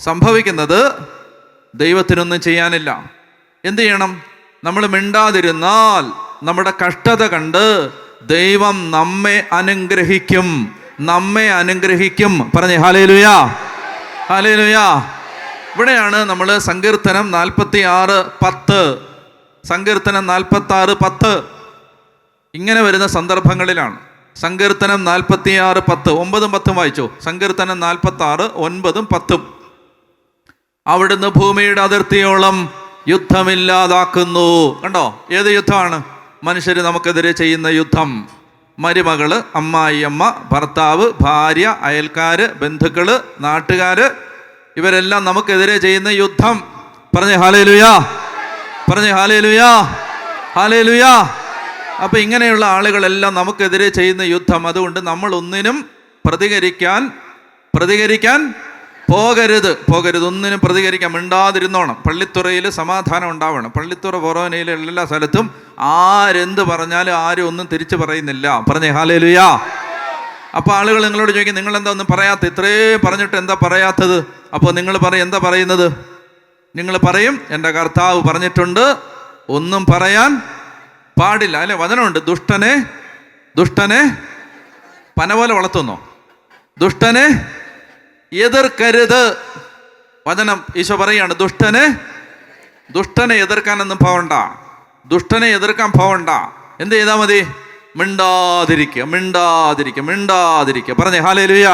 സംഭവിക്കുന്നത് ദൈവത്തിനൊന്നും ചെയ്യാനില്ല. എന്ത് ചെയ്യണം? നമ്മൾ മിണ്ടാതിരുന്നാൽ നമ്മുടെ കഷ്ടത കണ്ട് ദൈവം നമ്മെ അനുഗ്രഹിക്കും. പറഞ്ഞേ ഹല്ലേലൂയ. ഇവിടെയാണ് നമ്മൾ സങ്കീർത്തനം 46:10 സങ്കീർത്തനം 46:10 ഇങ്ങനെ വരുന്ന സന്ദർഭങ്ങളിലാണ്. സങ്കീർത്തനം 46:10 9ഉം 10ഉം വായിച്ചോ. സങ്കീർത്തനം 46 9ഉം 10ഉം. അവിടുന്ന് ഭൂമിയുടെ അതിർത്തിയോളം യുദ്ധമില്ലാതാക്കുന്നു. കണ്ടോ? ഏത് യുദ്ധമാണ്? മനുഷ്യർ നമുക്കെതിരെ ചെയ്യുന്ന യുദ്ധം. മരുമകള്, അമ്മായിയമ്മ, ഭർത്താവ്, ഭാര്യ, അയൽക്കാര്, ബന്ധുക്കള്, നാട്ടുകാര്, ഇവരെല്ലാം നമുക്കെതിരെ ചെയ്യുന്ന യുദ്ധം. പറഞ്ഞേ ഹല്ലേലൂയ. അപ്പൊ ഇങ്ങനെയുള്ള ആളുകളെല്ലാം നമുക്കെതിരെ ചെയ്യുന്ന യുദ്ധം. അതുകൊണ്ട് നമ്മൾ ഒന്നിനും പ്രതികരിക്കാൻ പോകരുത്. ഒന്നിനും പ്രതികരിക്കാൻ മിണ്ടാതിരുന്നോണം. പള്ളിത്തുറയിൽ സമാധാനം ഉണ്ടാവണം. പള്ളിത്തുറ ഫൊറോനയിലെ എല്ലാ സ്ഥലത്തും ആരെന്ത് പറഞ്ഞാലും ആരും ഒന്നും തിരിച്ചു പറയുന്നില്ല. പറഞ്ഞേ ഹല്ലേലൂയ. അപ്പോൾ ആളുകൾ നിങ്ങളോട് ചോദിക്കും, നിങ്ങളെന്താ ഒന്നും പറയാത്ത? ഇത്രയും പറഞ്ഞിട്ട് എന്താ പറയാത്തത്? അപ്പോൾ നിങ്ങൾ പറയും, എന്താ പറയുന്നത്? നിങ്ങൾ പറയും, എൻ്റെ കർത്താവ് പറഞ്ഞിട്ടുണ്ട് ഒന്നും പറയാൻ പാടില്ല. അല്ലെ? വചനമുണ്ട്, ദുഷ്ടനെ പന പോലെ വളർത്തുന്നോ, ദുഷ്ടനെ എതിർക്കരുത്. വചനം ഈശോ പറയാണ്, ദുഷ്ടനെ എതിർക്കാനൊന്നും പോവണ്ട, ദുഷ്ടനെ എതിർക്കാൻ പോവണ്ട. എന്ത് ചെയ്താൽ മതി? മിണ്ടാതിരിക്കുക. പറഞ്ഞേ ഹല്ലേലൂയ.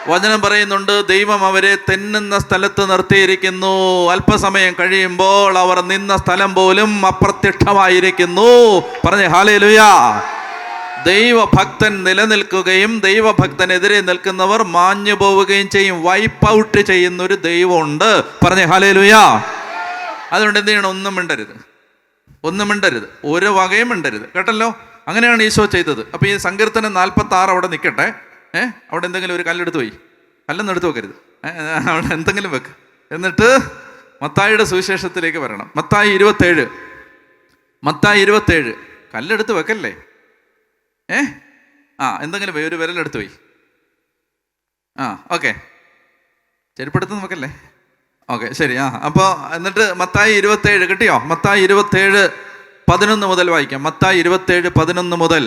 വചനം പറയുന്നുണ്ട്, ദൈവം അവരെ തെന്നുന്ന സ്ഥലത്ത് നിർത്തിയിരിക്കുന്നു. അല്പസമയം കഴിയുമ്പോൾ അവർ നിന്ന സ്ഥലം പോലും അപ്രത്യക്ഷമായിരിക്കുന്നു. പറഞ്ഞേ ഹല്ലേലൂയ. ദൈവഭക്തൻ നിലനിൽക്കുകയും ദൈവഭക്തനെതിരെ നിൽക്കുന്നവർ മാഞ്ഞു പോവുകയും ചെയ്യും. വൈപ്പ് ഔട്ട് ചെയ്യുന്ന ഒരു ദൈവമുണ്ട്. പറഞ്ഞേ ഹല്ലേലൂയ. അതുകൊണ്ട് എന്ത് ചെയ്യണം? ഒന്നും മിണ്ടരുത്, ഒന്നും മിണ്ടരുത്, ഒരു വകയും മിണ്ടരുത്, കേട്ടല്ലോ. അങ്ങനെയാണ് ഈശോ ചെയ്തത്. അപ്പോൾ ഈ സങ്കീർത്തനം 46 അവിടെ നിൽക്കട്ടെ. അവിടെ എന്തെങ്കിലും ഒരു കല്ലെടുത്ത് പോയി, കല്ലൊന്നും എടുത്ത് വെക്കരുത്, അവിടെ എന്തെങ്കിലും വെക്ക്. എന്നിട്ട് മത്തായിയുടെ സുവിശേഷത്തിലേക്ക് വരണം. മത്തായി 27 കല്ലെടുത്ത് വെക്കല്ലേ. എന്തെങ്കിലും ഒരു വിരലെടുത്ത് പോയി. ഓക്കെ, ചെരുപ്പെടുത്ത് നോക്കല്ലേ. ഓക്കെ, ശരി. അപ്പോൾ എന്നിട്ട് മത്തായി 27 കിട്ടിയോ? മത്തായി 27:11 മുതൽ വായിക്കാം. മത്തായി 27:11 മുതൽ.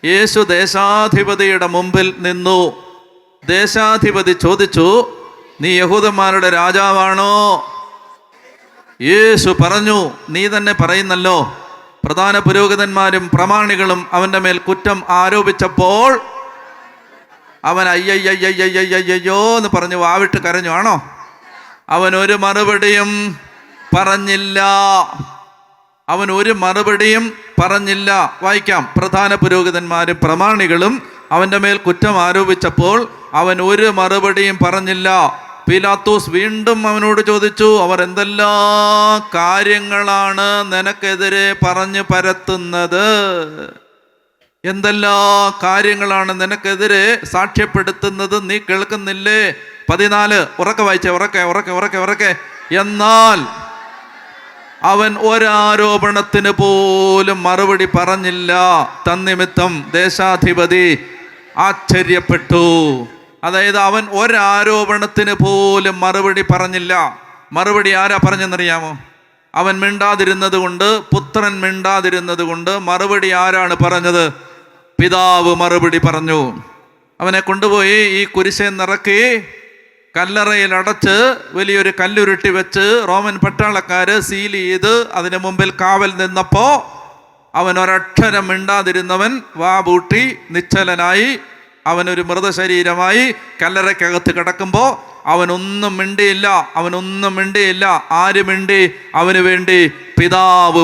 യേശു ദേശാധിപതിയുടെ മുമ്പിൽ നിന്നു. ദേശാധിപതി ചോദിച്ചു, നീ യഹൂദന്മാരുടെ രാജാവാണോ? യേശു പറഞ്ഞു, നീ തന്നെ പറയുന്നല്ലോ. പ്രധാന പുരോഹിതന്മാരും പ്രമാണികളും അവൻ്റെ മേൽ കുറ്റം ആരോപിച്ചപ്പോൾ അവൻ അയ്യയ്യോ എന്ന് പറഞ്ഞു വാവിട്ട് കരഞ്ഞു. ആണോ? അവൻ ഒരു മറുപടിയും പറഞ്ഞില്ല. അവൻ ഒരു മറുപടിയും പറഞ്ഞില്ല. വായിക്കാം. പ്രധാന പുരോഹിതന്മാരും പ്രമാണികളും അവൻ്റെ മേൽ കുറ്റം ആരോപിച്ചപ്പോൾ അവൻ ഒരു മറുപടിയും പറഞ്ഞില്ല. പീലാത്തോസ് വീണ്ടും അവനോട് ചോദിച്ചു, അവർ എന്തെല്ലാം കാര്യങ്ങളാണ് നിനക്കെതിരെ പറഞ്ഞു പരത്തുന്നത്? എന്തെല്ലാം കാര്യങ്ങളാണ് നിനക്കെതിരെ സാക്ഷ്യപ്പെടുത്തുന്നത്? നീ കേൾക്കുന്നില്ലേ? 14 ഉറക്കെ വായിച്ചേ, ഉറക്കെ. എന്നാൽ അവൻ ഒരാരോപണത്തിന് പോലും മറുപടി പറഞ്ഞില്ല. തന്നിമിത്തം ദേശാധിപതി ആശ്ചര്യപ്പെട്ടു. അതായത് അവൻ ഒരാരോപണത്തിന് പോലും മറുപടി പറഞ്ഞില്ല. മറുപടി ആരാ പറഞ്ഞെന്നറിയാമോ? അവൻ മിണ്ടാതിരുന്നത് കൊണ്ട്, പുത്രൻ മിണ്ടാതിരുന്നത് കൊണ്ട് മറുപടി ആരാണ് പറഞ്ഞത്? പിതാവ് മറുപടി പറഞ്ഞു. അവനെ കൊണ്ടുപോയി ഈ കുരിശേന്നിറക്കി കല്ലറയിൽ അടച്ച് വലിയൊരു കല്ലുരുട്ടി വെച്ച് റോമൻ പട്ടാളക്കാര് സീൽ ചെയ്ത് അതിന് മുമ്പിൽ കാവൽ നിന്നപ്പോൾ അവൻ ഒരക്ഷരം മിണ്ടാതിരുന്നവൻ വാ പൂട്ടി നിശ്ചലനായി അവനൊരു മൃതശരീരമായി കല്ലറയ്ക്കകത്ത് കിടക്കുമ്പോൾ അവനൊന്നും മിണ്ടിയില്ല. ആര് മിണ്ടി? അവന് വേണ്ടി പിതാവ്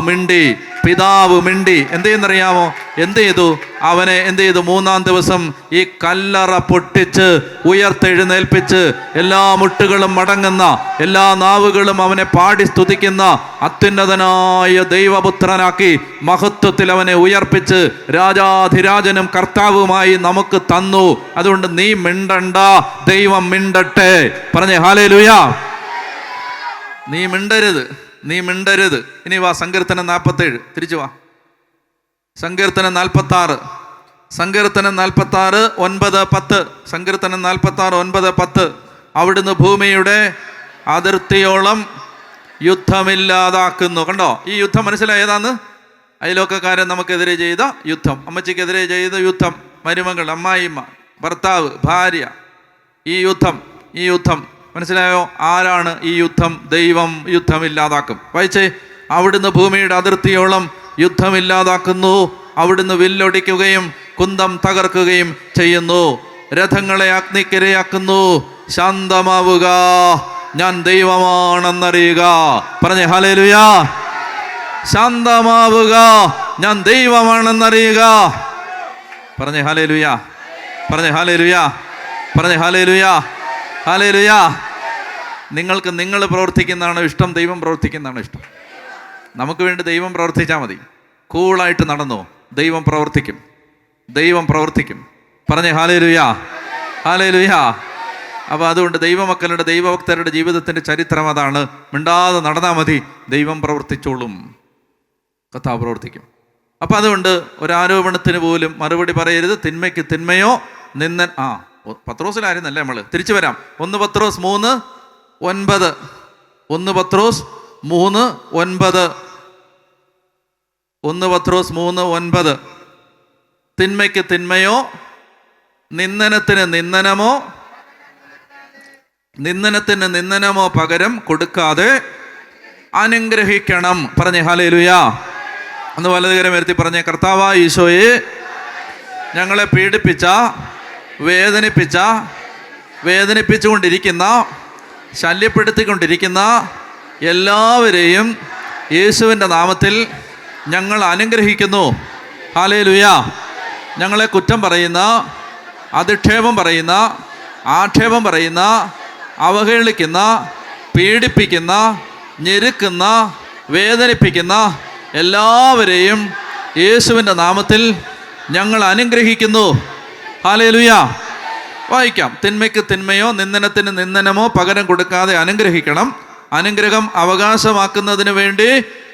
മിണ്ടി. എന്ത് ചെയ്യുന്നറിയാമോ? എന്ത് ചെയ്തു? അവനെ എന്ത് ചെയ്തു? 3-ാം ദിവസം ഈ കല്ലറ പൊട്ടിച്ച് ഉയർത്തെഴുന്നേൽപ്പിച്ച് എല്ലാ മുട്ടുകളും മടങ്ങുന്ന, എല്ലാ നാവുകളും അവനെ പാടി സ്തുതിക്കുന്ന അത്യുന്നതനായ ദൈവപുത്രനാക്കി മഹത്വത്തിൽ അവനെ ഉയർപ്പിച്ച് രാജാധിരാജനും കർത്താവുമായി നമുക്ക് തന്നു. അതുകൊണ്ട് നീ മിണ്ടണ്ട, ദൈവം മിണ്ടട്ടെ. പറഞ്ഞേ ഹല്ലേലൂയ. നീ മിണ്ടരുത്. ഇനി വാ, സങ്കീർത്തനം 47. തിരിച്ചു വാ. സങ്കീർത്തനം 46 9-10. സങ്കീർത്തനം 46 9-10. അവിടുന്ന് ഭൂമിയുടെ അതിർത്തിയോളം യുദ്ധമില്ലാതാക്കുന്നു. കണ്ടോ? ഈ യുദ്ധം മനസ്സിലായതാന്ന്? അയലോക്കക്കാരൻ നമുക്കെതിരെ ചെയ്ത യുദ്ധം, അമ്മച്ചിക്കെതിരെ ചെയ്ത യുദ്ധം, മരുമകൾ, അമ്മായിമ്മ, ഭർത്താവ്, ഭാര്യ, ഈ യുദ്ധം മനസ്സിലായോ? ആരാണ് ഈ യുദ്ധം? ദൈവം യുദ്ധമില്ലാതാക്കും. വായിച്ചേ. അവിടുന്ന് ഭൂമിയുടെ അതിർത്തിയോളം യുദ്ധമില്ലാതാക്കുന്നു. അവിടുന്ന് വില്ലൊടിക്കുകയും കുന്തം തകർക്കുകയും ചെയ്യുന്നു. രഥങ്ങളെ അഗ്നിക്കിരയാക്കുന്നു. ശാന്തമാവുക, ഞാൻ ദൈവമാണെന്നറിയുക. പറഞ്ഞേ ഹല്ലേലൂയ. ശാന്തമാവുക, ഞാൻ ദൈവമാണെന്നറിയുക. പറഞ്ഞേ ഹല്ലേലൂയ. ഹല്ലേലൂയ. നിങ്ങൾക്ക് നിങ്ങൾ പ്രവർത്തിക്കുന്നതാണോ ഇഷ്ടം? ദൈവം പ്രവർത്തിക്കുന്നതാണോ ഇഷ്ടം? നമുക്ക് വേണ്ടി ദൈവം പ്രവർത്തിച്ചാൽ മതി. കൂളായിട്ട് നടന്നോ, ദൈവം പ്രവർത്തിക്കും. പറഞ്ഞേ ഹല്ലേലൂയ. അപ്പോൾ അതുകൊണ്ട് ദൈവമക്കളുടെ, ദൈവഭക്തരുടെ ജീവിതത്തിൻ്റെ ചരിത്രം അതാണ്. മിണ്ടാതെ നടന്നാൽ മതി, ദൈവം പ്രവർത്തിച്ചോളും, കർത്താവ് പ്രവർത്തിക്കും. അപ്പം അതുകൊണ്ട് ഒരാരോപണത്തിന് പോലും മറുപടി പറയരുത്. തിന്മയ്ക്ക് തിന്മയോ പത്രോസിലായിരുന്നല്ലേ നമ്മൾ? തിരിച്ചു വരാം. 1 പത്രോസ് 3:9. 1 പത്രോസ് 3:9. 1 പത്രോസ് 3:9. തിന്മയ്ക്ക് തിന്മയോ നിന്ദനത്തിന് നിന്ദനമോ പകരം കൊടുക്കാതെ അനുഗ്രഹിക്കണം. പറഞ്ഞേ ഹല്ലേലൂയ. ഒന്ന് വലതുകരം ഉയർത്തി പറഞ്ഞേ, കർത്താവായ ഈശോയെ, ഞങ്ങളെ പീഡിപ്പിച്ച, വേദനിപ്പിച്ച വേദനിപ്പിച്ചുകൊണ്ടിരിക്കുന്ന, ശല്യപ്പെടുത്തിക്കൊണ്ടിരിക്കുന്ന എല്ലാവരെയും യേശുവിൻ്റെ നാമത്തിൽ ഞങ്ങൾ അനുഗ്രഹിക്കുന്നു. ഹല്ലേലൂയ. ഞങ്ങളെ കുറ്റം പറയുന്ന, അധിക്ഷേപം പറയുന്ന, ആക്ഷേപം പറയുന്ന, അവഹേളിക്കുന്ന, പീഡിപ്പിക്കുന്ന, ഞെരുക്കുന്ന, വേദനിപ്പിക്കുന്ന എല്ലാവരെയും യേശുവിൻ്റെ നാമത്തിൽ ഞങ്ങൾ അനുഗ്രഹിക്കുന്നു. ഹല്ലേലൂയ. വായിക്കാം. തിന്മയ്ക്ക് തിന്മയോ നിന്ദനത്തിന് നിന്ദനമോ പകരം കൊടുക്കാതെ അനുഗ്രഹിക്കണം. അനുഗ്രഹം അവകാശമാക്കുന്നതിന് വേണ്ടി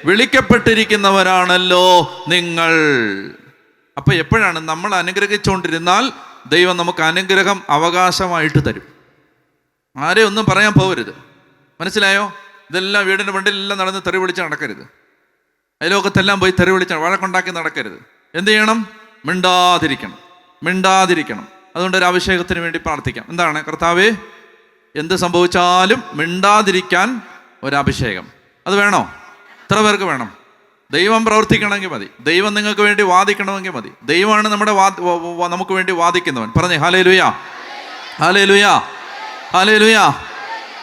വിളിക്കപ്പെട്ടിരിക്കുന്നവരാണല്ലോ നിങ്ങൾ. അപ്പൊ എപ്പോഴാണ് നമ്മൾ അനുഗ്രഹിച്ചുകൊണ്ടിരുന്നാൽ ദൈവം നമുക്ക് അനുഗ്രഹം അവകാശമായിട്ട് തരും. ആരെയും ഒന്നും പറയാൻ പോകരുത്. മനസ്സിലായോ? ഇതെല്ലാം വീടിൻ്റെ വണ്ടിയിലെല്ലാം നടന്ന് തെറി വിളിച്ച് നടക്കരുത്. അയലോകത്തെല്ലാം പോയി തെറി വിളിച്ച് വഴക്കുണ്ടാക്കി നടക്കരുത്. എന്ത് ചെയ്യണം? മിണ്ടാതിരിക്കണം. അതുകൊണ്ട് ഒരു അഭിഷേകത്തിന് വേണ്ടി പ്രാർത്ഥിക്കാം. എന്താണ്? കർത്താവേ, എന്ത് സംഭവിച്ചാലും മിണ്ടാതിരിക്കാൻ ഒരഭിഷേകം. അത് വേണോ? എത്ര പേർക്ക് വേണം? ദൈവം പ്രവർത്തിക്കണമെങ്കിൽ മതി. ദൈവം നിങ്ങൾക്ക് വേണ്ടി വാദിക്കണമെങ്കിൽ മതി. ദൈവമാണ് നമുക്ക് വേണ്ടി വാദിക്കുന്നവൻ. പറഞ്ഞേ ഹല്ലേലൂയ, ഹല്ലേലൂയ, ഹല്ലേലൂയ.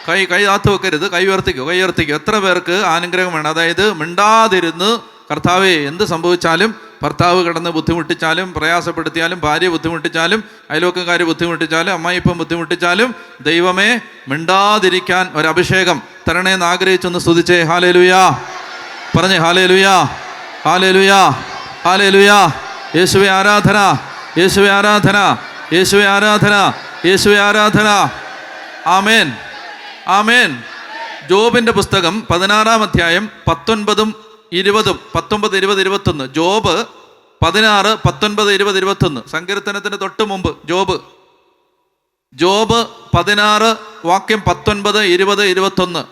കൈ താത്ത് വെക്കരുത്. കൈ ഉയർത്തിക്കോ. എത്ര പേർക്ക് അനുഗ്രഹം വേണം? അതായത് മിണ്ടാതിരുന്ന്, കർത്താവേ, എന്ത് സംഭവിച്ചാലും, ഭർത്താവ് കിടന്ന് ബുദ്ധിമുട്ടിച്ചാലും, പ്രയാസപ്പെടുത്തിയാലും, ഭാര്യ ബുദ്ധിമുട്ടിച്ചാലും, അയൽവക്കക്കാർ ബുദ്ധിമുട്ടിച്ചാലും, അമ്മായിപ്പം ബുദ്ധിമുട്ടിച്ചാലും, ദൈവമേ മിണ്ടാതിരിക്കാൻ ഒരഭിഷേകം തരണേന്ന് ആഗ്രഹിച്ചൊന്ന് സ്തുതിച്ചേ. ഹല്ലേലൂയ. പറഞ്ഞേ ഹല്ലേലൂയ, ഹല്ലേലൂയ, ഹല്ലേലൂയ. യേശുവേ ആരാധന, യേശുവേ ആരാധന, യേശുവേ ആരാധന, യേശുവേ ആരാധന. ആമേൻ, ആമേൻ. ജോബിൻ്റെ പുസ്തകം 16-ാം അധ്യായം 19, 20, 19, 20, 21. ജോബ് 16, 19, 20, 21. സങ്കീർത്തനത്തിന് തൊട്ട് മുമ്പ് ജോബ് 16 വാക്യം 19, 20, 21.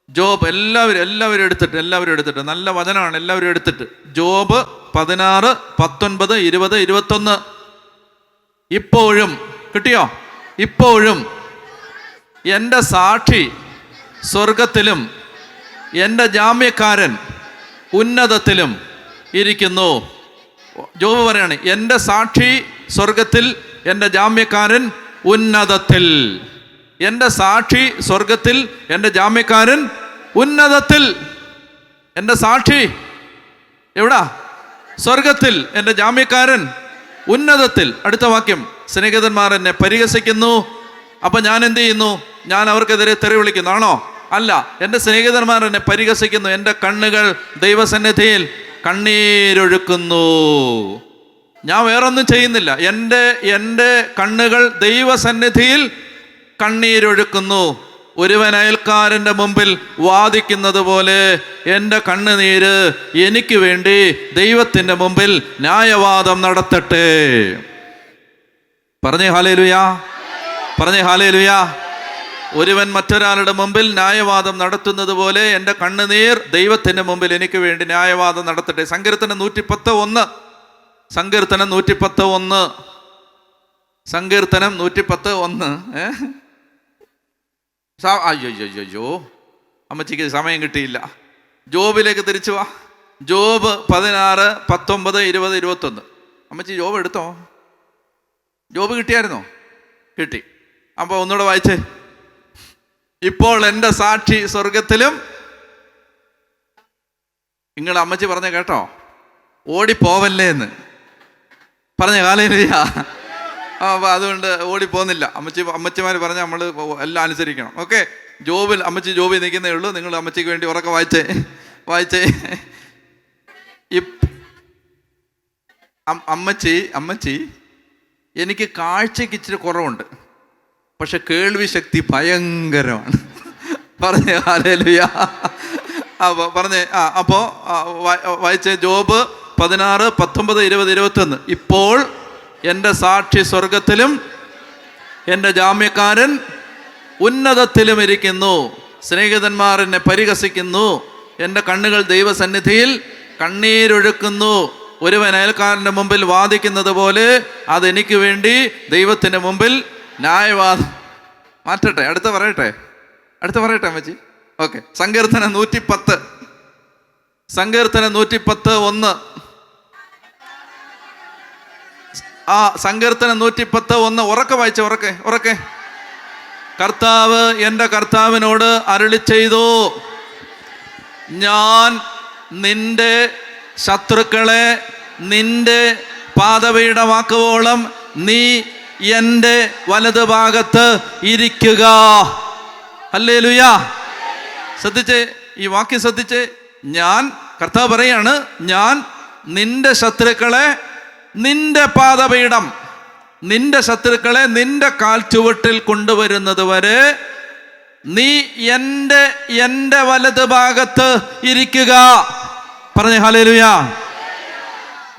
ജോബ് എല്ലാവരും എടുത്തിട്ട് നല്ല വചനമാണ്. എല്ലാവരും എടുത്തിട്ട് ജോബ് 16, 19, 20, 21. ഇപ്പോഴും കിട്ടിയോ? ഇപ്പോഴും എൻ്റെ സാക്ഷി സ്വർഗത്തിലും എൻ്റെ ജാമ്യക്കാരൻ ഉന്നതത്തിലും ഇരിക്കുന്നു. ജോബ് പറയാണ്, എൻ്റെ സാക്ഷി സ്വർഗത്തിൽ, എൻ്റെ ജാമ്യക്കാരൻ ഉന്നതത്തിൽ. എൻ്റെ സാക്ഷി സ്വർഗത്തിൽ, എൻ്റെ ജാമ്യക്കാരൻ ഉന്നതത്തിൽ. എൻ്റെ സാക്ഷി എവിടാ? സ്വർഗത്തിൽ. എൻ്റെ ജാമ്യക്കാരൻ ഉന്നതത്തിൽ. അടുത്ത വാക്യം, സ്നേഹിതന്മാർ എന്നെ പരിഹസിക്കുന്നു. അപ്പം ഞാൻ എന്ത് ചെയ്യുന്നു? ഞാൻ അവർക്കെതിരെ തെറി വിളിക്കുന്നതാണോ? അല്ല. എൻ്റെ സ്നേഹിതന്മാർ എന്നെ പരിഹസിക്കുന്നു. എൻ്റെ കണ്ണുകൾ ദൈവസന്നിധിയിൽ കണ്ണീരൊഴുക്കുന്നു. ഞാൻ വേറൊന്നും ചെയ്യുന്നില്ല. എൻ്റെ കണ്ണുകൾ ദൈവസന്നിധിയിൽ കണ്ണീരൊഴുക്കുന്നു. ഒരുവൻ അയൽക്കാരൻ്റെ മുമ്പിൽ വാദിക്കുന്നത് പോലെ എൻ്റെ കണ്ണുനീര് എനിക്ക് വേണ്ടി ദൈവത്തിൻ്റെ മുമ്പിൽ ന്യായവാദം നടത്തട്ടെ. പറഞ്ഞേ ഹല്ലേലൂയ, പറഞ്ഞേ ഹല്ലേലൂയ. ഒരുവൻ മറ്റൊരാളുടെ മുമ്പിൽ ന്യായവാദം നടത്തുന്നത് പോലെ എൻ്റെ കണ്ണുനീർ ദൈവത്തിൻ്റെ മുമ്പിൽ എനിക്ക് വേണ്ടി ന്യായവാദം നടത്തട്ടെ. സങ്കീർത്തനം 110:1. സങ്കീർത്തനം 110:1. സങ്കീർത്തനം 110:1. അയ്യോ, അമ്മച്ചിക്ക് സമയം കിട്ടിയില്ല. ജോബിലേക്ക് തിരിച്ചു വാ. ജോബ് 16, 19, 20, 21. അമ്മച്ചി ജോബ് എടുത്തോ? ജോബ് കിട്ടിയായിരുന്നോ? കിട്ടി. അപ്പോൾ ഒന്നുകൂടെ വായിച്ചേ. ഇപ്പോൾ എൻ്റെ സാക്ഷി സ്വർഗത്തിലും. നിങ്ങൾ അമ്മച്ചി പറഞ്ഞ കേട്ടോ? ഓടിപ്പോവല്ലേ എന്ന് പറഞ്ഞ ഹല്ലേലൂയ. അപ്പോൾ അതുകൊണ്ട് ഓടിപ്പോന്നില്ല. അമ്മച്ചിമാർ പറഞ്ഞാൽ നമ്മൾ എല്ലാം അനുസരിക്കണം. ഓക്കെ. അമ്മച്ചി ജോബിൽ നിൽക്കുന്നേ ഉള്ളൂ. നിങ്ങൾ അമ്മച്ചിക്ക് വേണ്ടി ഉറക്കെ വായിച്ചേ. അമ്മച്ചി എനിക്ക് കാഴ്ചയ്ക്ക് ഇച്ചിരി കുറവുണ്ട്, പക്ഷെ കേൾവി ശക്തി ഭയങ്കരമാണ്. പറഞ്ഞേ ഹല്ലേലൂയ. അപ്പോൾ വായിച്ചേ. ജോബ് 16, 19, 20, 21. ഇപ്പോൾ എൻ്റെ സാക്ഷി സ്വർഗത്തിലും എൻ്റെ ജാമ്യക്കാരൻ ഉന്നതത്തിലും ഇരിക്കുന്നു. സ്നേഹിതന്മാർ എന്നെ പരിഹസിക്കുന്നു. എൻ്റെ കണ്ണുകൾ ദൈവസന്നിധിയിൽ കണ്ണീരൊഴുക്കുന്നു. ഒരുവൻ അയൽക്കാരൻ്റെ മുമ്പിൽ വാദിക്കുന്നത് പോലെ അതെനിക്ക് വേണ്ടി ദൈവത്തിൻ്റെ മുമ്പിൽ ന്യായവാദം. മാറ്റട്ടെ, അടുത്ത പറയട്ടെ അമ്മച്ചി. ഓക്കെ. സങ്കീർത്തനം 110. സങ്കീർത്തനം 110:1. സങ്കീർത്തനം 110:1. ഉറക്കെ വായിച്ചേ. കർത്താവ് എൻ്റെ കർത്താവിനോട് അരുളി ചെയ്തു, ഞാൻ നിന്റെ ശത്രുക്കളെ നിന്റെ പാദപീഠമാക്കുവോളം നീ എൻ്റെ വലതുഭാഗത്ത് ഇരിക്കുക. ഹല്ലേലൂയ. ശ്രദ്ധിച്ചേ, ഈ വാക്യം ശ്രദ്ധിച്ചേ. ഞാൻ, കർത്താവ് പറയാണ്, ഞാൻ നിന്റെ ശത്രുക്കളെ നിന്റെ പാദപീഠം, നിന്റെ ശത്രുക്കളെ നിന്റെ കാൽ ചുവട്ടിൽ കൊണ്ടുവരുന്നത് വരെ നീ എൻ്റെ വലതുഭാഗത്ത് ഇരിക്കുക. പറഞ്ഞേ ഹല്ലേലൂയ.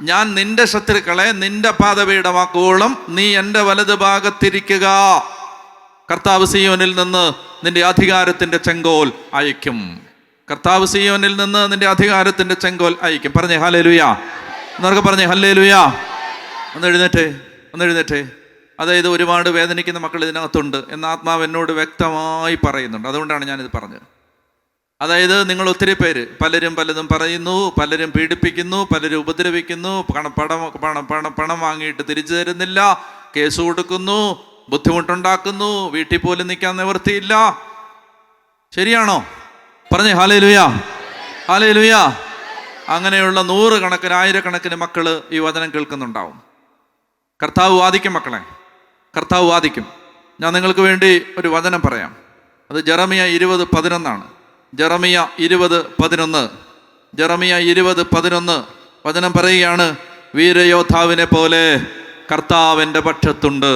ഞാൻ നിന്റെ ശത്രുക്കളെ നിന്റെ പാദപീഠമാക്കുവോളം നീ എൻ്റെ വലതുഭാഗത്തിരിക്കുക. കർത്താവ് സിയോനിൽ നിന്ന് നിന്റെ അധികാരത്തിന്റെ ചെങ്കോൽ അയക്കും. കർത്താവ് സിയോനിൽ നിന്ന് നിന്റെ അധികാരത്തിന്റെ ചെങ്കോൽ അയക്കും. പറഞ്ഞേ ഹല്ലേലൂയ. എന്നൊക്കെ പറഞ്ഞേ ഹല്ലേലൂയ. ഒന്ന് എഴുന്നേറ്റേ. അതായത് ഒരുപാട് വേദനിക്കുന്ന മക്കൾ ഇതിനകത്തുണ്ട് എന്ന് ആത്മാവ് എന്നോട് വ്യക്തമായി പറയുന്നുണ്ട്. അതുകൊണ്ടാണ് ഞാനിത് പറഞ്ഞത്. അതായത് നിങ്ങൾ ഒത്തിരി പേര്, പലരും പലതും പറയുന്നു, പലരും പീഡിപ്പിക്കുന്നു, പലരും ഉപദ്രവിക്കുന്നു, പണം വാങ്ങിയിട്ട് തിരിച്ചു തരുന്നില്ല, കേസ് കൊടുക്കുന്നു, ബുദ്ധിമുട്ടുണ്ടാക്കുന്നു, വീട്ടിൽ പോലും നിൽക്കാൻ നിവൃത്തിയില്ല. ശരിയാണോ? പറഞ്ഞേ ഹല്ലേലൂയ. ഹല്ലേലൂയ. അങ്ങനെയുള്ള 100 കണക്കിന് 1000 മക്കള് ഈ വചനം കേൾക്കുന്നുണ്ടാവും. കർത്താവ് വാദിക്കും മക്കളെ, കർത്താവ് വാദിക്കും. ഞാൻ നിങ്ങൾക്ക് വേണ്ടി ഒരു വചനം പറയാം. അത് ജെറമിയ 20:11 ജെറമിയ 20:11 ജെറമിയ 20:11 വചനം പറയുകയാണ്, വീരയോദ്ധാവിനെ പോലെ കർത്താവിൻ്റെ പക്ഷത്തുണ്ട്.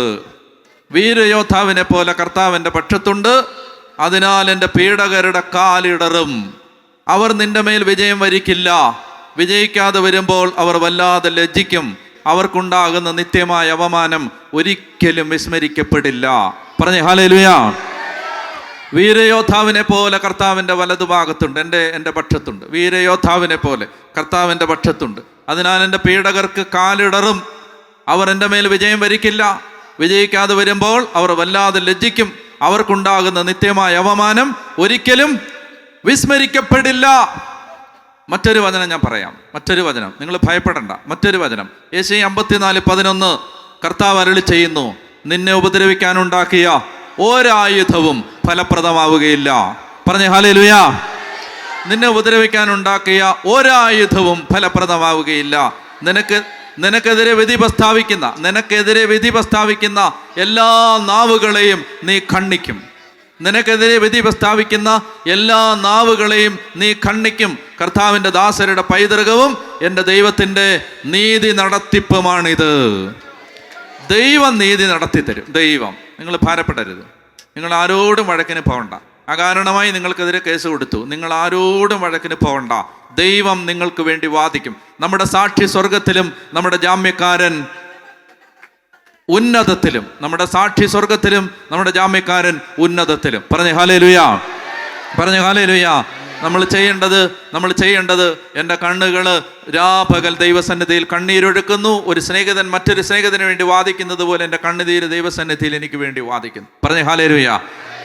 വീരയോദ്ധാവിനെ പോലെ കർത്താവിൻ്റെ പക്ഷത്തുണ്ട്. അതിനാൽ എൻ്റെ പീഡകരുടെ കാലിടറും. അവർ നിന്റെ മേൽ വിജയം വരിക്കില്ല. വിജയിക്കാതെ വരുമ്പോൾ അവർ വല്ലാതെ ലജ്ജിക്കും. അവർക്കുണ്ടാകുന്ന നിത്യമായ അവമാനം ഒരിക്കലും വിസ്മരിക്കപ്പെടില്ല. പറഞ്ഞേ ഹല്ലേലൂയ. വീരയോദ്ധാവിനെ പോലെ കർത്താവിൻ്റെ വലതുഭാഗത്തുണ്ട്, എൻ്റെ പക്ഷത്തുണ്ട്. വീരയോദ്ധാവിനെ പോലെ കർത്താവിൻ്റെ പക്ഷത്തുണ്ട്. അതിനാൽ എൻ്റെ പീഡകർക്ക് കാലിടറും. അവർ എൻ്റെ മേൽ വിജയം വരിക്കില്ല. വിജയിക്കാതെ വരുമ്പോൾ അവർ വല്ലാതെ ലജ്ജിക്കും. അവർക്കുണ്ടാകുന്ന നിത്യമായ അവമാനം ഒരിക്കലും വിസ്മരിക്കപ്പെടില്ല. മറ്റൊരു വചനം ഞാൻ പറയാം. മറ്റൊരു വചനം, നിങ്ങൾ ഭയപ്പെടണ്ട. മറ്റൊരു വചനം യെശയ്യാ 54:11 കർത്താവ് അരുളി ചെയ്യുന്നു, നിന്നെ ഉപദ്രവിക്കാനുണ്ടാക്കിയ ഒരായുധവും ഫലപ്രദമാവുകയില്ല. പറഞ്ഞേ ഹല്ലേലൂയ. നിന്നെ ഉപദ്രവിക്കാനുണ്ടാക്കിയ ഒരായുധവും ഫലപ്രദമാവുകയില്ല. നിനക്കെതിരെ വിധി പ്രസ്താവിക്കുന്ന എല്ലാ നാവുകളെയും നീ ഖണ്ഡിക്കും. നിനക്കെതിരെ വിധി പ്രസ്താവിക്കുന്ന എല്ലാ നാവുകളെയും നീ ഖണ്ഡിക്കും. കർത്താവിൻ്റെ ദാസരുടെ പൈതൃകവും എൻ്റെ ദൈവത്തിൻ്റെ നീതി നടത്തിപ്പുമാണിത്. ദൈവം നീതി നടത്തിത്തരും. ദൈവം, നിങ്ങൾ ഭാരപ്പെടരുത്. നിങ്ങൾ ആരോടും വഴക്കിന് പോകണ്ട. അകാരണമായി നിങ്ങൾക്കെതിരെ കേസ് കൊടുത്തു, നിങ്ങൾ ആരോടും വഴക്കിന് പോകണ്ട. ദൈവം നിങ്ങൾക്ക് വേണ്ടി വാദിക്കും. നമ്മുടെ സാക്ഷി സ്വർഗത്തിലും നമ്മുടെ ജാമ്യക്കാരൻ ഉന്നതത്തിലും. നമ്മുടെ സാക്ഷി സ്വർഗത്തിലും നമ്മുടെ ജാമ്യക്കാരൻ ഉന്നതത്തിലും. പറഞ്ഞേ ഹല്ലേലൂയ. പറഞ്ഞേ ഹല്ലേലൂയ. നമ്മൾ ചെയ്യേണ്ടത് എൻ്റെ കണ്ണുകൾ രാപകൽ ദൈവസന്നിധിയിൽ കണ്ണീരൊഴുക്കുന്നു. ഒരു സ്നേഹിതൻ മറ്റൊരു സ്നേഹിതന് വേണ്ടി വാദിക്കുന്നത് പോലെ എൻ്റെ കണ്ണുനീര് ദൈവസന്നിധിയിൽ എനിക്ക് വേണ്ടി വാദിക്കുന്നു. പറഞ്ഞേ ഹല്ലേലൂയ.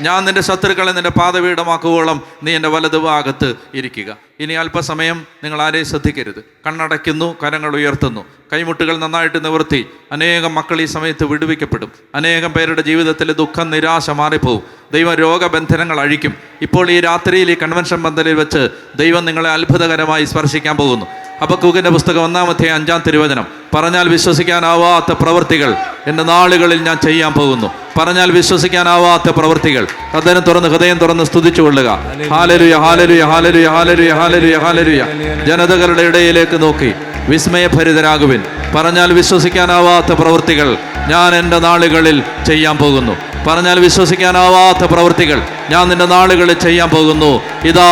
ഞാൻ നിന്റെ ശത്രുക്കളെ നിന്റെ പാദപീഠമാക്കുവോളം നീ എൻ്റെ വലതുഭാഗത്ത് ഇരിക്കുക. ഇനി അല്പസമയം നിങ്ങൾ ആരെയും ശ്രദ്ധിക്കരുത്. കണ്ണടയ്ക്കുന്നു, കരങ്ങൾ ഉയർത്തുന്നു, കൈമുട്ടുകൾ നന്നായിട്ട് നിവർത്തി. അനേകം മക്കൾ ഈ സമയത്ത് വിടുവിക്കപ്പെടും. അനേകം പേരുടെ ജീവിതത്തിലെ ദുഃഖം, നിരാശ മാറിപ്പോവും. ദൈവം രോഗബന്ധനങ്ങൾ അഴിക്കും. ഇപ്പോൾ ഈ രാത്രിയിൽ ഈ കൺവെൻഷൻ പന്തലിൽ വെച്ച് ദൈവം നിങ്ങളെ അത്ഭുതകരമായി സ്പർശിക്കാൻ പോകുന്നു. ഹബക്കൂക്കിന്റെ പുസ്തകം 1-5 പറഞ്ഞാൽ വിശ്വസിക്കാനാവാത്ത പ്രവൃത്തികൾ എൻ്റെ നാളുകളിൽ ഞാൻ ചെയ്യാൻ പോകുന്നു. പറഞ്ഞാൽ വിശ്വസിക്കാനാവാത്ത പ്രവൃത്തികൾ. ഹൃദയം തുറന്ന് സ്തുതിച്ചു കൊള്ളുക. ഹല്ലേലൂയ, ഹല്ലേലൂയ, ഹല്ലേലൂയ, ഹല്ലേലൂയ, ഹല്ലേലൂയ, ഹല്ലേലൂയ. ജനതകളുടെ ഇടയിലേക്ക് നോക്കി വിസ്മയഭരിതരാകുവിൻ. പറഞ്ഞാൽ വിശ്വസിക്കാനാവാത്ത പ്രവൃത്തികൾ ഞാൻ എൻ്റെ നാളുകളിൽ ചെയ്യാൻ പോകുന്നു. പറഞ്ഞാൽ വിശ്വസിക്കാനാവാത്ത പ്രവൃത്തികൾ ഞാൻ നിന്റെ നാളുകളിൽ ചെയ്യാൻ പോകുന്നു. ഇതാ,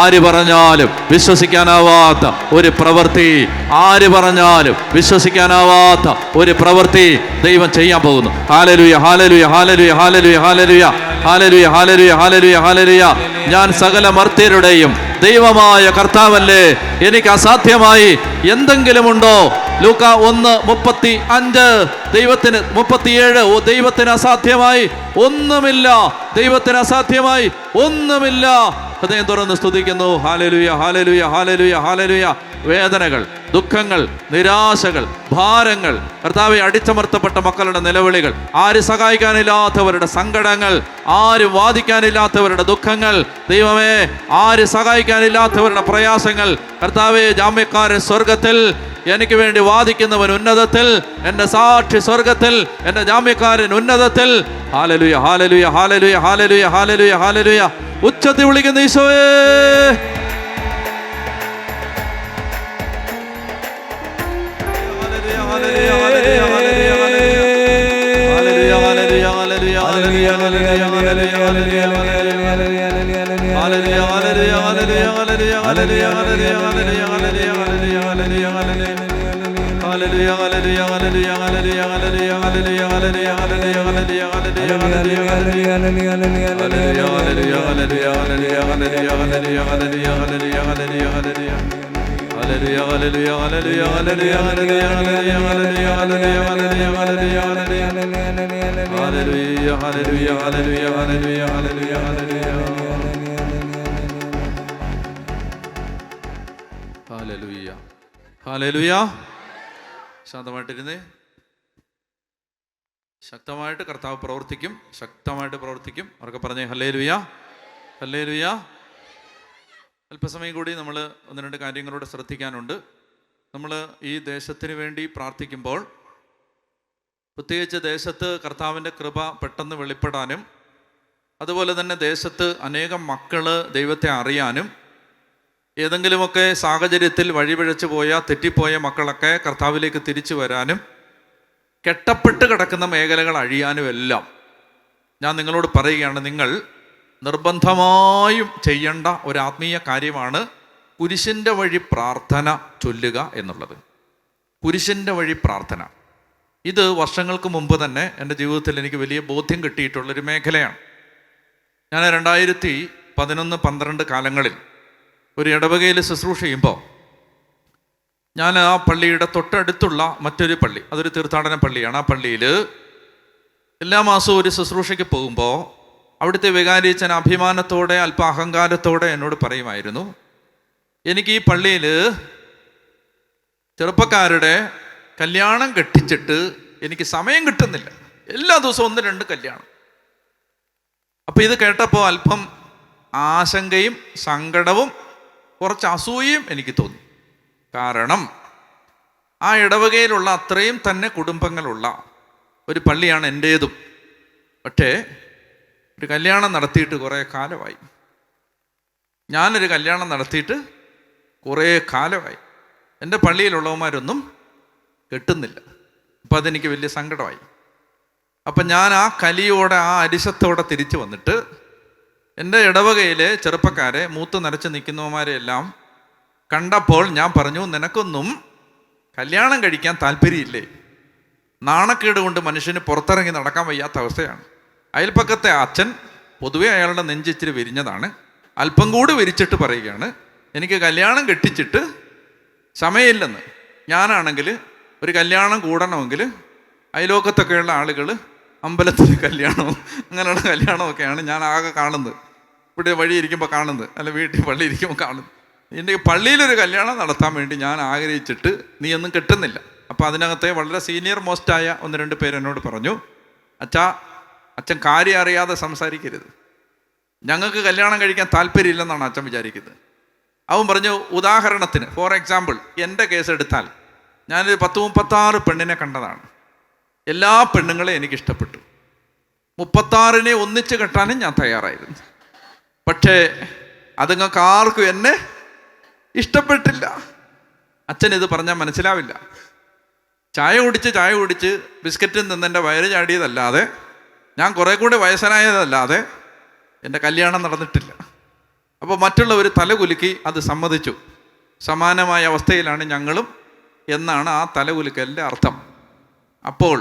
ആര് പറഞ്ഞാലും വിശ്വസിക്കാനാവാത്ത ഒരു പ്രവൃത്തി, ആര് പറഞ്ഞാലും വിശ്വസിക്കാനാവാത്ത ഒരു പ്രവൃത്തി ദൈവം ചെയ്യാൻ പോകുന്നു. ഹല്ലേലൂയ, ഹല്ലേലൂയ, ഹല്ലേലൂയ, ഹല്ലേലൂയ, ഹല്ലേലൂയ, ഹല്ലേലൂയ, ഹല്ലേലൂയ, ഹല്ലേലൂയ, ഹല്ലേലൂയ. ഞാൻ സകല മർത്യരുടെയും ദൈവമായ കർത്താവല്ലേ, എനിക്ക് അസാധ്യമായി എന്തെങ്കിലുമുണ്ടോ? ലൂക്ക 1:35 ദൈവത്തിന് 37 ദൈവത്തിന് അസാധ്യമായി ഒന്നുമില്ല. ദൈവത്തിന് അസാധ്യമായി ഒന്നുമില്ല. ഹൃദയം തുറന്ന് സ്തുതിക്കുന്നു. ഹല്ലേലൂയ, ഹല്ലേലൂയ, ഹല്ലേലൂയ, ഹല്ലേലൂയ. വേദനകൾ, ദുഃഖങ്ങൾ, നിരാശകൾ, ഭാരങ്ങൾ, കർത്താവെ അടിച്ചമർത്തപ്പെട്ട മക്കളുടെ നിലവിളികൾ, ആര് സഹായിക്കാനില്ലാത്തവരുടെ സങ്കടങ്ങൾ, ആരും വാദിക്കാനില്ലാത്തവരുടെ ദുഃഖങ്ങൾ, ദൈവമേ ആര് സഹായിക്കാനില്ലാത്തവരുടെ പ്രയാസങ്ങൾ, കർത്താവെ ജാമ്യക്കാരൻ സ്വർഗത്തിൽ, എനിക്ക് വേണ്ടി വാദിക്കുന്നവൻ ഉന്നതത്തിൽ, എൻ്റെ സാക്ഷി സ്വർഗത്തിൽ, എൻ്റെ ജാമ്യക്കാരൻ ഉന്നതത്തിൽ. ഹല്ലേലൂയ, ഹല്ലേലൂയ, ഹല്ലേലൂയ, ഹല്ലേലൂയ, ഹല്ലേലൂയ, ഹല്ലേലൂയ. ഉച്ചത്തിൽ വിളിക്കുന്ന ഈശോയേ, ശാന്തമായിട്ടിരുന്നേ. ശക്തമായിട്ട് കർത്താവ് പ്രവർത്തിക്കും, ശക്തമായിട്ട് പ്രവർത്തിക്കും. അവർക്ക് പറഞ്ഞേ ഹല്ലേലൂയ, ഹല്ലേലൂയ. അല്പസമയം കൂടി നമ്മൾ ഒന്ന് രണ്ട് കാര്യങ്ങളോട് ശ്രദ്ധിക്കാനുണ്ട്. നമ്മൾ ഈ ദേശത്തിന് വേണ്ടി പ്രാർത്ഥിക്കുമ്പോൾ, പ്രത്യേകിച്ച് ദേശത്ത് കർത്താവിൻ്റെ കൃപ പെട്ടെന്ന് വെളിപ്പെടാനും, അതുപോലെ തന്നെ ദേശത്ത് അനേകം മക്കൾ ദൈവത്തെ അറിയാനും, ഏതെങ്കിലുമൊക്കെ സാഹചര്യത്തിൽ വഴിപിഴച്ചു പോയ തെറ്റിപ്പോയ മക്കളൊക്കെ കർത്താവിലേക്ക് തിരിച്ചു വരാനും, കെട്ടപ്പെട്ട് കിടക്കുന്ന മേഖലകൾ അഴിയാനും എല്ലാം ഞാൻ നിങ്ങളോട് പറയുകയാണ്. നിങ്ങൾ നിർബന്ധമായും ചെയ്യേണ്ട ഒരു ആത്മീയ കാര്യമാണ് കുരിശിൻ്റെ വഴി പ്രാർത്ഥന ചൊല്ലുക എന്നുള്ളത്. കുരിശിൻ്റെ വഴി പ്രാർത്ഥന, ഇത് വർഷങ്ങൾക്ക് മുമ്പ് തന്നെ എൻ്റെ ജീവിതത്തിൽ എനിക്ക് വലിയ ബോധ്യം കിട്ടിയിട്ടുള്ളൊരു മേഖലയാണ്. ഞാൻ 2011-12 കാലങ്ങളിൽ ഒരു ഇടവകയിൽ ശുശ്രൂഷ ചെയ്യുമ്പോൾ, ഞാൻ ആ പള്ളിയുടെ തൊട്ടടുത്തുള്ള മറ്റൊരു പള്ളി, അതൊരു തീർത്ഥാടന പള്ളിയാണ്. ആ പള്ളിയിൽ എല്ലാ മാസവും ഒരു ശുശ്രൂഷയ്ക്ക് പോകുമ്പോൾ അവിടുത്തെ വികാരിയച്ഛൻ അഭിമാനത്തോടെ അല്പം അഹങ്കാരത്തോടെ എന്നോട് പറയുമായിരുന്നു, എനിക്ക് ഈ പള്ളിയിൽ ചെറുപ്പക്കാരുടെ കല്യാണം കെട്ടിച്ചിട്ട് എനിക്ക് സമയം കിട്ടുന്നില്ല, എല്ലാ ദിവസവും 1-2 കല്യാണം. അപ്പം ഇത് കേട്ടപ്പോൾ അല്പം ആശങ്കയും സങ്കടവും കുറച്ച് അസൂയയും എനിക്ക് തോന്നി. കാരണം ആ ഇടവകയിലുള്ള അത്രയും തന്നെ കുടുംബങ്ങളുള്ള ഒരു പള്ളിയാണ് എൻ്റേതും. പക്ഷേ ഒരു കല്യാണം നടത്തിയിട്ട് കുറേ കാലമായി. ഞാനൊരു കല്യാണം നടത്തിയിട്ട് കുറേ കാലമായി. എൻ്റെ പള്ളിയിലുള്ളവന്മാരൊന്നും കെട്ടുന്നില്ല. അപ്പം അതെനിക്ക് വലിയ സങ്കടമായി. അപ്പം ഞാൻ ആ കലിയോടെ, ആ അരിശത്തോടെ തിരിച്ചു വന്നിട്ട് എൻ്റെ ഇടവകയിലെ ചെറുപ്പക്കാരെ, മൂത്ത് നരച്ച് നിൽക്കുന്നവന്മാരെയെല്ലാം കണ്ടപ്പോൾ ഞാൻ പറഞ്ഞു, നിനക്കൊന്നും കല്യാണം കഴിക്കാൻ താല്പര്യമില്ലേ? നാണക്കേട് കൊണ്ട് മനുഷ്യന് പുറത്തിറങ്ങി നടക്കാൻ വയ്യാത്ത അവസ്ഥയാണ്. അയൽപ്പക്കത്തെ അച്ഛൻ പൊതുവെ അയാളുടെ നെഞ്ചിച്ചിരി വിരിഞ്ഞതാണ്. അല്പം കൂടി വിരിച്ചിട്ട് പറയുകയാണ്, എനിക്ക് കല്യാണം കെട്ടിച്ചിട്ട് സമയമില്ലെന്ന്. ഞാനാണെങ്കിൽ ഒരു കല്യാണം കൂടണമെങ്കിൽ അയലോക്കത്തൊക്കെയുള്ള ആളുകൾ അമ്പലത്തിൽ കല്യാണവും അങ്ങനെയുള്ള കല്യാണമൊക്കെയാണ് ഞാൻ ആകെ കാണുന്നത്, ഇവിടെ വഴി ഇരിക്കുമ്പോൾ കാണുന്നത്, അല്ല വീട്ടിൽ പള്ളി ഇരിക്കുമ്പോൾ കാണുന്നത്. എൻ്റെ പള്ളിയിലൊരു കല്യാണം നടത്താൻ വേണ്ടി ഞാൻ ആഗ്രഹിച്ചിട്ട് നീ ഒന്നും കെട്ടുന്നില്ല. അപ്പോൾ അതിനകത്തെ വളരെ സീനിയർ മോസ്റ്റായ 1-2 പേര് എന്നോട് പറഞ്ഞു, അച്ഛൻ കാര്യം അറിയാതെ സംസാരിക്കരുത്, ഞങ്ങൾക്ക് കല്യാണം കഴിക്കാൻ താല്പര്യമില്ലെന്നാണ് അച്ഛൻ വിചാരിക്കുന്നത്. അവൻ പറഞ്ഞു, ഉദാഹരണത്തിന് ഫോർ എക്സാമ്പിൾ എൻ്റെ കേസ് എടുത്താൽ ഞാനൊരു 10-36 പെണ്ണിനെ കണ്ടതാണ്. എല്ലാ പെണ്ണുങ്ങളെയും എനിക്കിഷ്ടപ്പെട്ടു. 36നെ ഒന്നിച്ച് കെട്ടാനും ഞാൻ തയ്യാറായിരുന്നു. പക്ഷേ അതുങ്ങൾക്ക് ആർക്കും എന്നെ ഇഷ്ടപ്പെട്ടില്ല. അച്ഛൻ ഇത് പറഞ്ഞാൽ മനസ്സിലാവില്ല. ചായ കുടിച്ച് ബിസ്ക്കറ്റിൽ നിന്ന് എൻ്റെ വയറ് ചാടിയതല്ലാതെ, ഞാൻ കുറേ കൂടി വയസ്സനായതല്ലാതെ എൻ്റെ കല്യാണം നടന്നിട്ടില്ല. അപ്പോൾ മറ്റുള്ളവർ തലകുലുക്കി അത് സമ്മതിച്ചു. സമാനമായ അവസ്ഥയിലാണ് ഞങ്ങളും എന്നാണ് ആ തലകുലുക്കലിൻ്റെ അർത്ഥം. അപ്പോൾ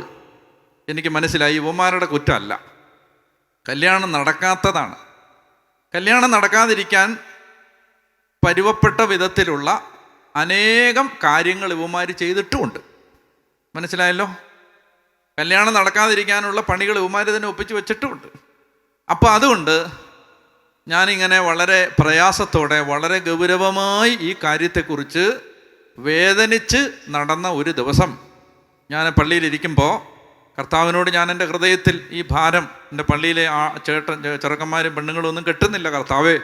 എനിക്ക് മനസ്സിലായി, യുവമാരുടെ കുറ്റമല്ല, കല്യാണം നടക്കാത്തതാണ്. കല്യാണം നടക്കാതിരിക്കാൻ പരുവപ്പെട്ട വിധത്തിലുള്ള അനേകം കാര്യങ്ങൾ യുവമാർ ചെയ്തിട്ടുമുണ്ട്. മനസ്സിലായല്ലോ? കല്യാണം നടക്കാതിരിക്കാനുള്ള പണികൾ യുവമാർ തന്നെ ഒപ്പിച്ച് വെച്ചിട്ടുമുണ്ട്. അപ്പോൾ അതുകൊണ്ട് ഞാനിങ്ങനെ വളരെ പ്രയാസത്തോടെ, വളരെ ഗൗരവമായി ഈ കാര്യത്തെക്കുറിച്ച് വേദനിച്ച് നടന്ന ഒരു ദിവസം ഞാൻ പള്ളിയിലിരിക്കുമ്പോൾ കർത്താവിനോട് ഞാൻ എൻ്റെ ഹൃദയത്തിൽ ഈ ഭാരം, എൻ്റെ പള്ളിയിലെ ആ ചെറുക്കന്മാരും പെണ്ണുങ്ങളും ഒന്നും കെട്ടുന്നില്ല കർത്താവേ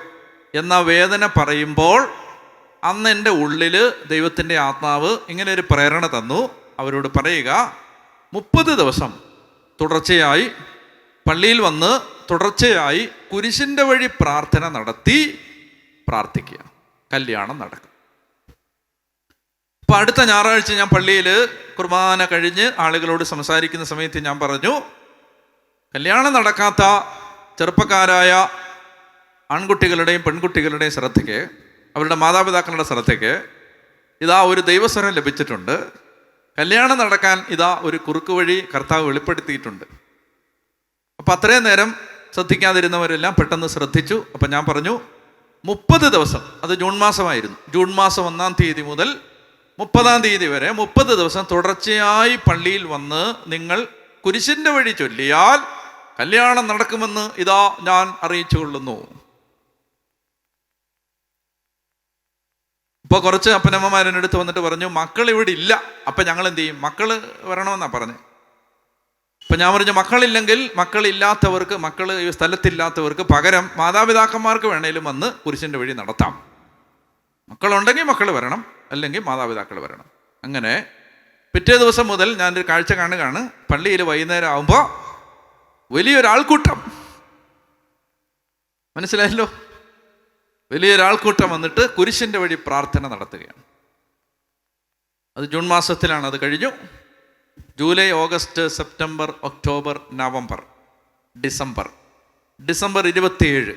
എന്ന വേദന പറയുമ്പോൾ അന്ന് എൻ്റെ ഉള്ളിൽ ദൈവത്തിൻ്റെ ആത്മാവ് ഇങ്ങനെ ഒരു പ്രേരണ തന്നു. അവരോട് പറയുക, 30 ദിവസം തുടർച്ചയായി പള്ളിയിൽ വന്ന് തുടർച്ചയായി കുരിശിൻ്റെ വഴി പ്രാർത്ഥന നടത്തി പ്രാർത്ഥിക്കുക, കല്യാണം നടക്കും. അപ്പം അടുത്ത ഞായറാഴ്ച ഞാൻ പള്ളിയിൽ കുർബാന കഴിഞ്ഞ് ആളുകളോട് സംസാരിക്കുന്ന സമയത്ത് ഞാൻ പറഞ്ഞു, കല്യാണം നടക്കാത്ത ചെറുപ്പക്കാരായ ആൺകുട്ടികളുടെയും പെൺകുട്ടികളുടെയും ശ്രദ്ധയ്ക്ക്, അവരുടെ മാതാപിതാക്കളുടെ ശ്രദ്ധയ്ക്ക് ഇതാ ഒരു ദൈവസ്വരം ലഭിച്ചിട്ടുണ്ട്. കല്യാണം നടക്കാൻ ഇതാ ഒരു കുറുക്ക് വഴി കർത്താവ് വെളിപ്പെടുത്തിയിട്ടുണ്ട്. അപ്പം അത്രയും നേരം ശ്രദ്ധിക്കാതിരുന്നവരെല്ലാം പെട്ടെന്ന് ശ്രദ്ധിച്ചു. അപ്പം ഞാൻ പറഞ്ഞു, 30 ദിവസം, അത് ജൂൺ മാസമായിരുന്നു, ജൂൺ മാസം 1-ാം തീയതി മുതൽ 30-ാം തീയതി വരെ 30 ദിവസം തുടർച്ചയായി പള്ളിയിൽ വന്ന് നിങ്ങൾ കുരിശിൻ്റെ വഴി ചൊല്ലിയാൽ കല്യാണം നടക്കുമെന്ന് ഇതാ ഞാൻ അറിയിച്ചു കൊള്ളുന്നു. ഇപ്പോൾ കുറച്ച് അപ്പനമ്മമാരെൻ്റെ അടുത്ത് വന്നിട്ട് പറഞ്ഞു, മക്കൾ ഇവിടെ ഇല്ല, അപ്പം ഞങ്ങൾ എന്ത് ചെയ്യും? മക്കൾ വരണമെന്നാണ് പറഞ്ഞത്. അപ്പം ഞാൻ പറഞ്ഞു, മക്കളില്ലെങ്കിൽ മക്കളില്ലാത്തവർക്ക്, മക്കൾ ഈ സ്ഥലത്തില്ലാത്തവർക്ക് പകരം മാതാപിതാക്കന്മാർക്ക് വേണേലും വന്ന് കുരിശിൻ്റെ വഴി നടത്താം. മക്കളുണ്ടെങ്കിൽ മക്കൾ വരണം, അല്ലെങ്കിൽ മാതാപിതാക്കൾ വരണം. അങ്ങനെ പിറ്റേ ദിവസം മുതൽ ഞാനൊരു കാഴ്ച കാണുകയാണ്. പള്ളിയിൽ വൈകുന്നേരം ആകുമ്പോൾ വലിയൊരാൾക്കൂട്ടം, മനസ്സിലായല്ലോ, വലിയൊരാൾക്കൂട്ടം വന്നിട്ട് കുരിശിൻ്റെ വഴി പ്രാർത്ഥന നടത്തുകയാണ്. അത് ജൂൺ മാസത്തിലാണ്. അത് കഴിഞ്ഞു July, August, September, October, November, December 27.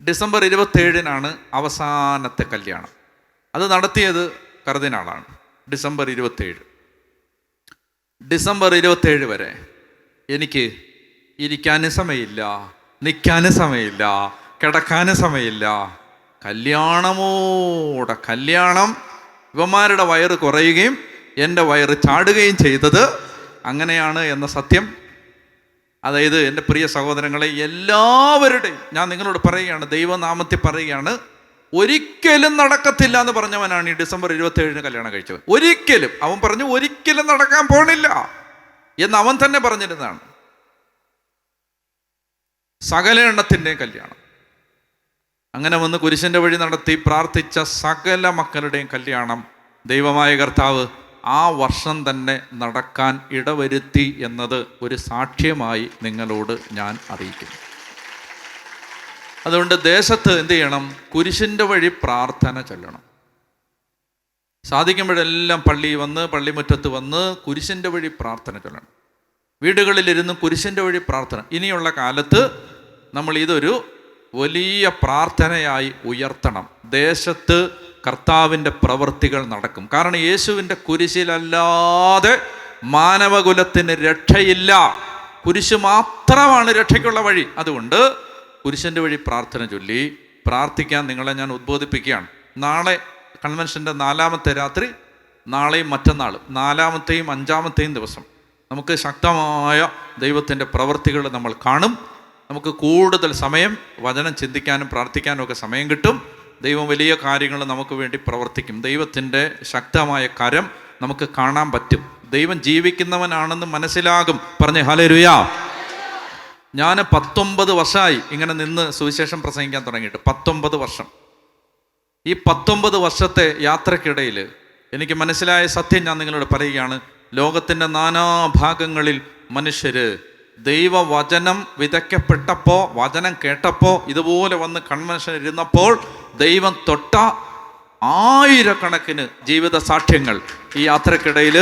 December 27-നാണ് അവസാനത്തെ കല്യാണം. അത് നടത്തിയത് കർദിനാളാണ്. ഡിസംബർ 27. ഡിസംബർ 27 വരെ എനിക്ക് ഇരിക്കാനും സമയമില്ല, നിൽക്കാനും സമയമില്ല, കിടക്കാനും സമയമില്ല. കല്യാണമോടെ കല്യാണം. ഇവന്മാരുടെ വയറ് കുറയുകയും എൻ്റെ വയറ് ചാടുകയും ചെയ്തത് അങ്ങനെയാണ് എന്ന സത്യം. അതായത് എൻ്റെ പ്രിയ സഹോദരങ്ങളെ, എല്ലാവരുടെയും ഞാൻ നിങ്ങളോട് പറയുകയാണ്, ദൈവനാമത്തിൽ പറയുകയാണ്, ഒരിക്കലും നടക്കത്തില്ല എന്ന് പറഞ്ഞവനാണ് ഈ ഡിസംബർ 27-ന് കല്യാണം കഴിച്ചവൻ. ഒരിക്കലും, അവൻ പറഞ്ഞു ഒരിക്കലും നടക്കാൻ പോണില്ല എന്ന് അവൻ തന്നെ പറഞ്ഞിരുന്നതാണ്. സകല എണ്ണത്തിൻ്റെയും കല്യാണം. അങ്ങനെ വന്ന് കുരിശിൻ്റെ വഴി നടത്തി പ്രാർത്ഥിച്ച സകല മക്കളുടെയും കല്യാണം ദൈവമായ കർത്താവ് ആ വർഷം തന്നെ നടക്കാൻ ഇടവരുത്തി എന്നത് ഒരു സാക്ഷ്യമായി നിങ്ങളോട് ഞാൻ അറിയിക്കുന്നു. അതുകൊണ്ട് ദേശത്ത് എന്ത് ചെയ്യണം? കുരിശിൻ്റെ വഴി പ്രാർത്ഥന ചൊല്ലണം. സാധിക്കുമ്പോഴെല്ലാം പള്ളിയിൽ വന്ന്, പള്ളിമുറ്റത്ത് വന്ന് കുരിശിൻ്റെ വഴി പ്രാർത്ഥന ചൊല്ലണം. വീടുകളിലിരുന്ന് കുരിശിൻ്റെ വഴി പ്രാർത്ഥന. ഇനിയുള്ള കാലത്ത് നമ്മൾ ഇതൊരു വലിയ പ്രാർത്ഥനയായി ഉയർത്തണം. ദേശത്ത് കർത്താവിൻ്റെ പ്രവൃത്തികൾ നടക്കും. കാരണം യേശുവിൻ്റെ കുരിശിലല്ലാതെ മാനവകുലത്തിന് രക്ഷയില്ല. കുരിശ് മാത്രമാണ് രക്ഷയ്ക്കുള്ള വഴി. അതുകൊണ്ട് കുരിശിൻ്റെ വഴി പ്രാർത്ഥന ചൊല്ലി പ്രാർത്ഥിക്കാൻ നിങ്ങളെ ഞാൻ ഉദ്ബോധിപ്പിക്കുകയാണ്. നാളെ കൺവെൻഷൻ്റെ 4-ാമത്തെ രാത്രി, നാളെയും മറ്റന്നാളും 4-ാമത്തെയും 5-ാമത്തെയും ദിവസം നമുക്ക് ശക്തമായ ദൈവത്തിൻ്റെ പ്രവൃത്തികൾ നമ്മൾ കാണും. നമുക്ക് കൂടുതൽ സമയം വചനം ചിന്തിക്കാനും പ്രാർത്ഥിക്കാനും ഒക്കെ സമയം കിട്ടും. ദൈവം വലിയ കാര്യങ്ങൾ നമുക്ക് വേണ്ടി പ്രവർത്തിക്കും. ദൈവത്തിൻ്റെ ശക്തമായ കരം നമുക്ക് കാണാൻ പറ്റും. ദൈവം ജീവിക്കുന്നവനാണെന്ന് മനസ്സിലാകും. പറഞ്ഞേ ഹല്ലേലൂയ. ഞാൻ 19 വർഷമായി ഇങ്ങനെ നിന്ന് സുവിശേഷം പ്രസംഗിക്കാൻ തുടങ്ങിയിട്ട്. 19 വർഷം. ഈ 19 വർഷത്തെ യാത്രക്കിടയിൽ എനിക്ക് മനസ്സിലായ സത്യം ഞാൻ നിങ്ങളോട് പറയുകയാണ്. ലോകത്തിൻ്റെ നാനാഭാഗങ്ങളിൽ മനുഷ്യർ ദൈവവചനം വിതയ്ക്കപ്പെട്ടപ്പോൾ, വചനം കേട്ടപ്പോൾ, ഇതുപോലെ വന്ന് കൺവെൻഷൻ ഇരുന്നപ്പോൾ ദൈവം തൊട്ട ആയിരക്കണക്കിന് ജീവിത സാക്ഷ്യങ്ങൾ ഈ യാത്രക്കിടയിൽ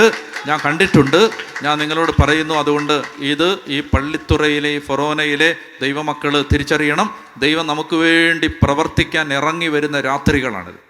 ഞാൻ കണ്ടിട്ടുണ്ട്. ഞാൻ നിങ്ങളോട് പറയുന്നു. അതുകൊണ്ട് ഈ പള്ളിത്തുറയിലെ, ഈ ഫൊറോനയിലെ ദൈവമക്കൾ തിരിച്ചറിയണം, ദൈവം നമുക്ക് വേണ്ടി പ്രവർത്തിക്കാൻ ഇറങ്ങി വരുന്ന രാത്രികളാണിത്.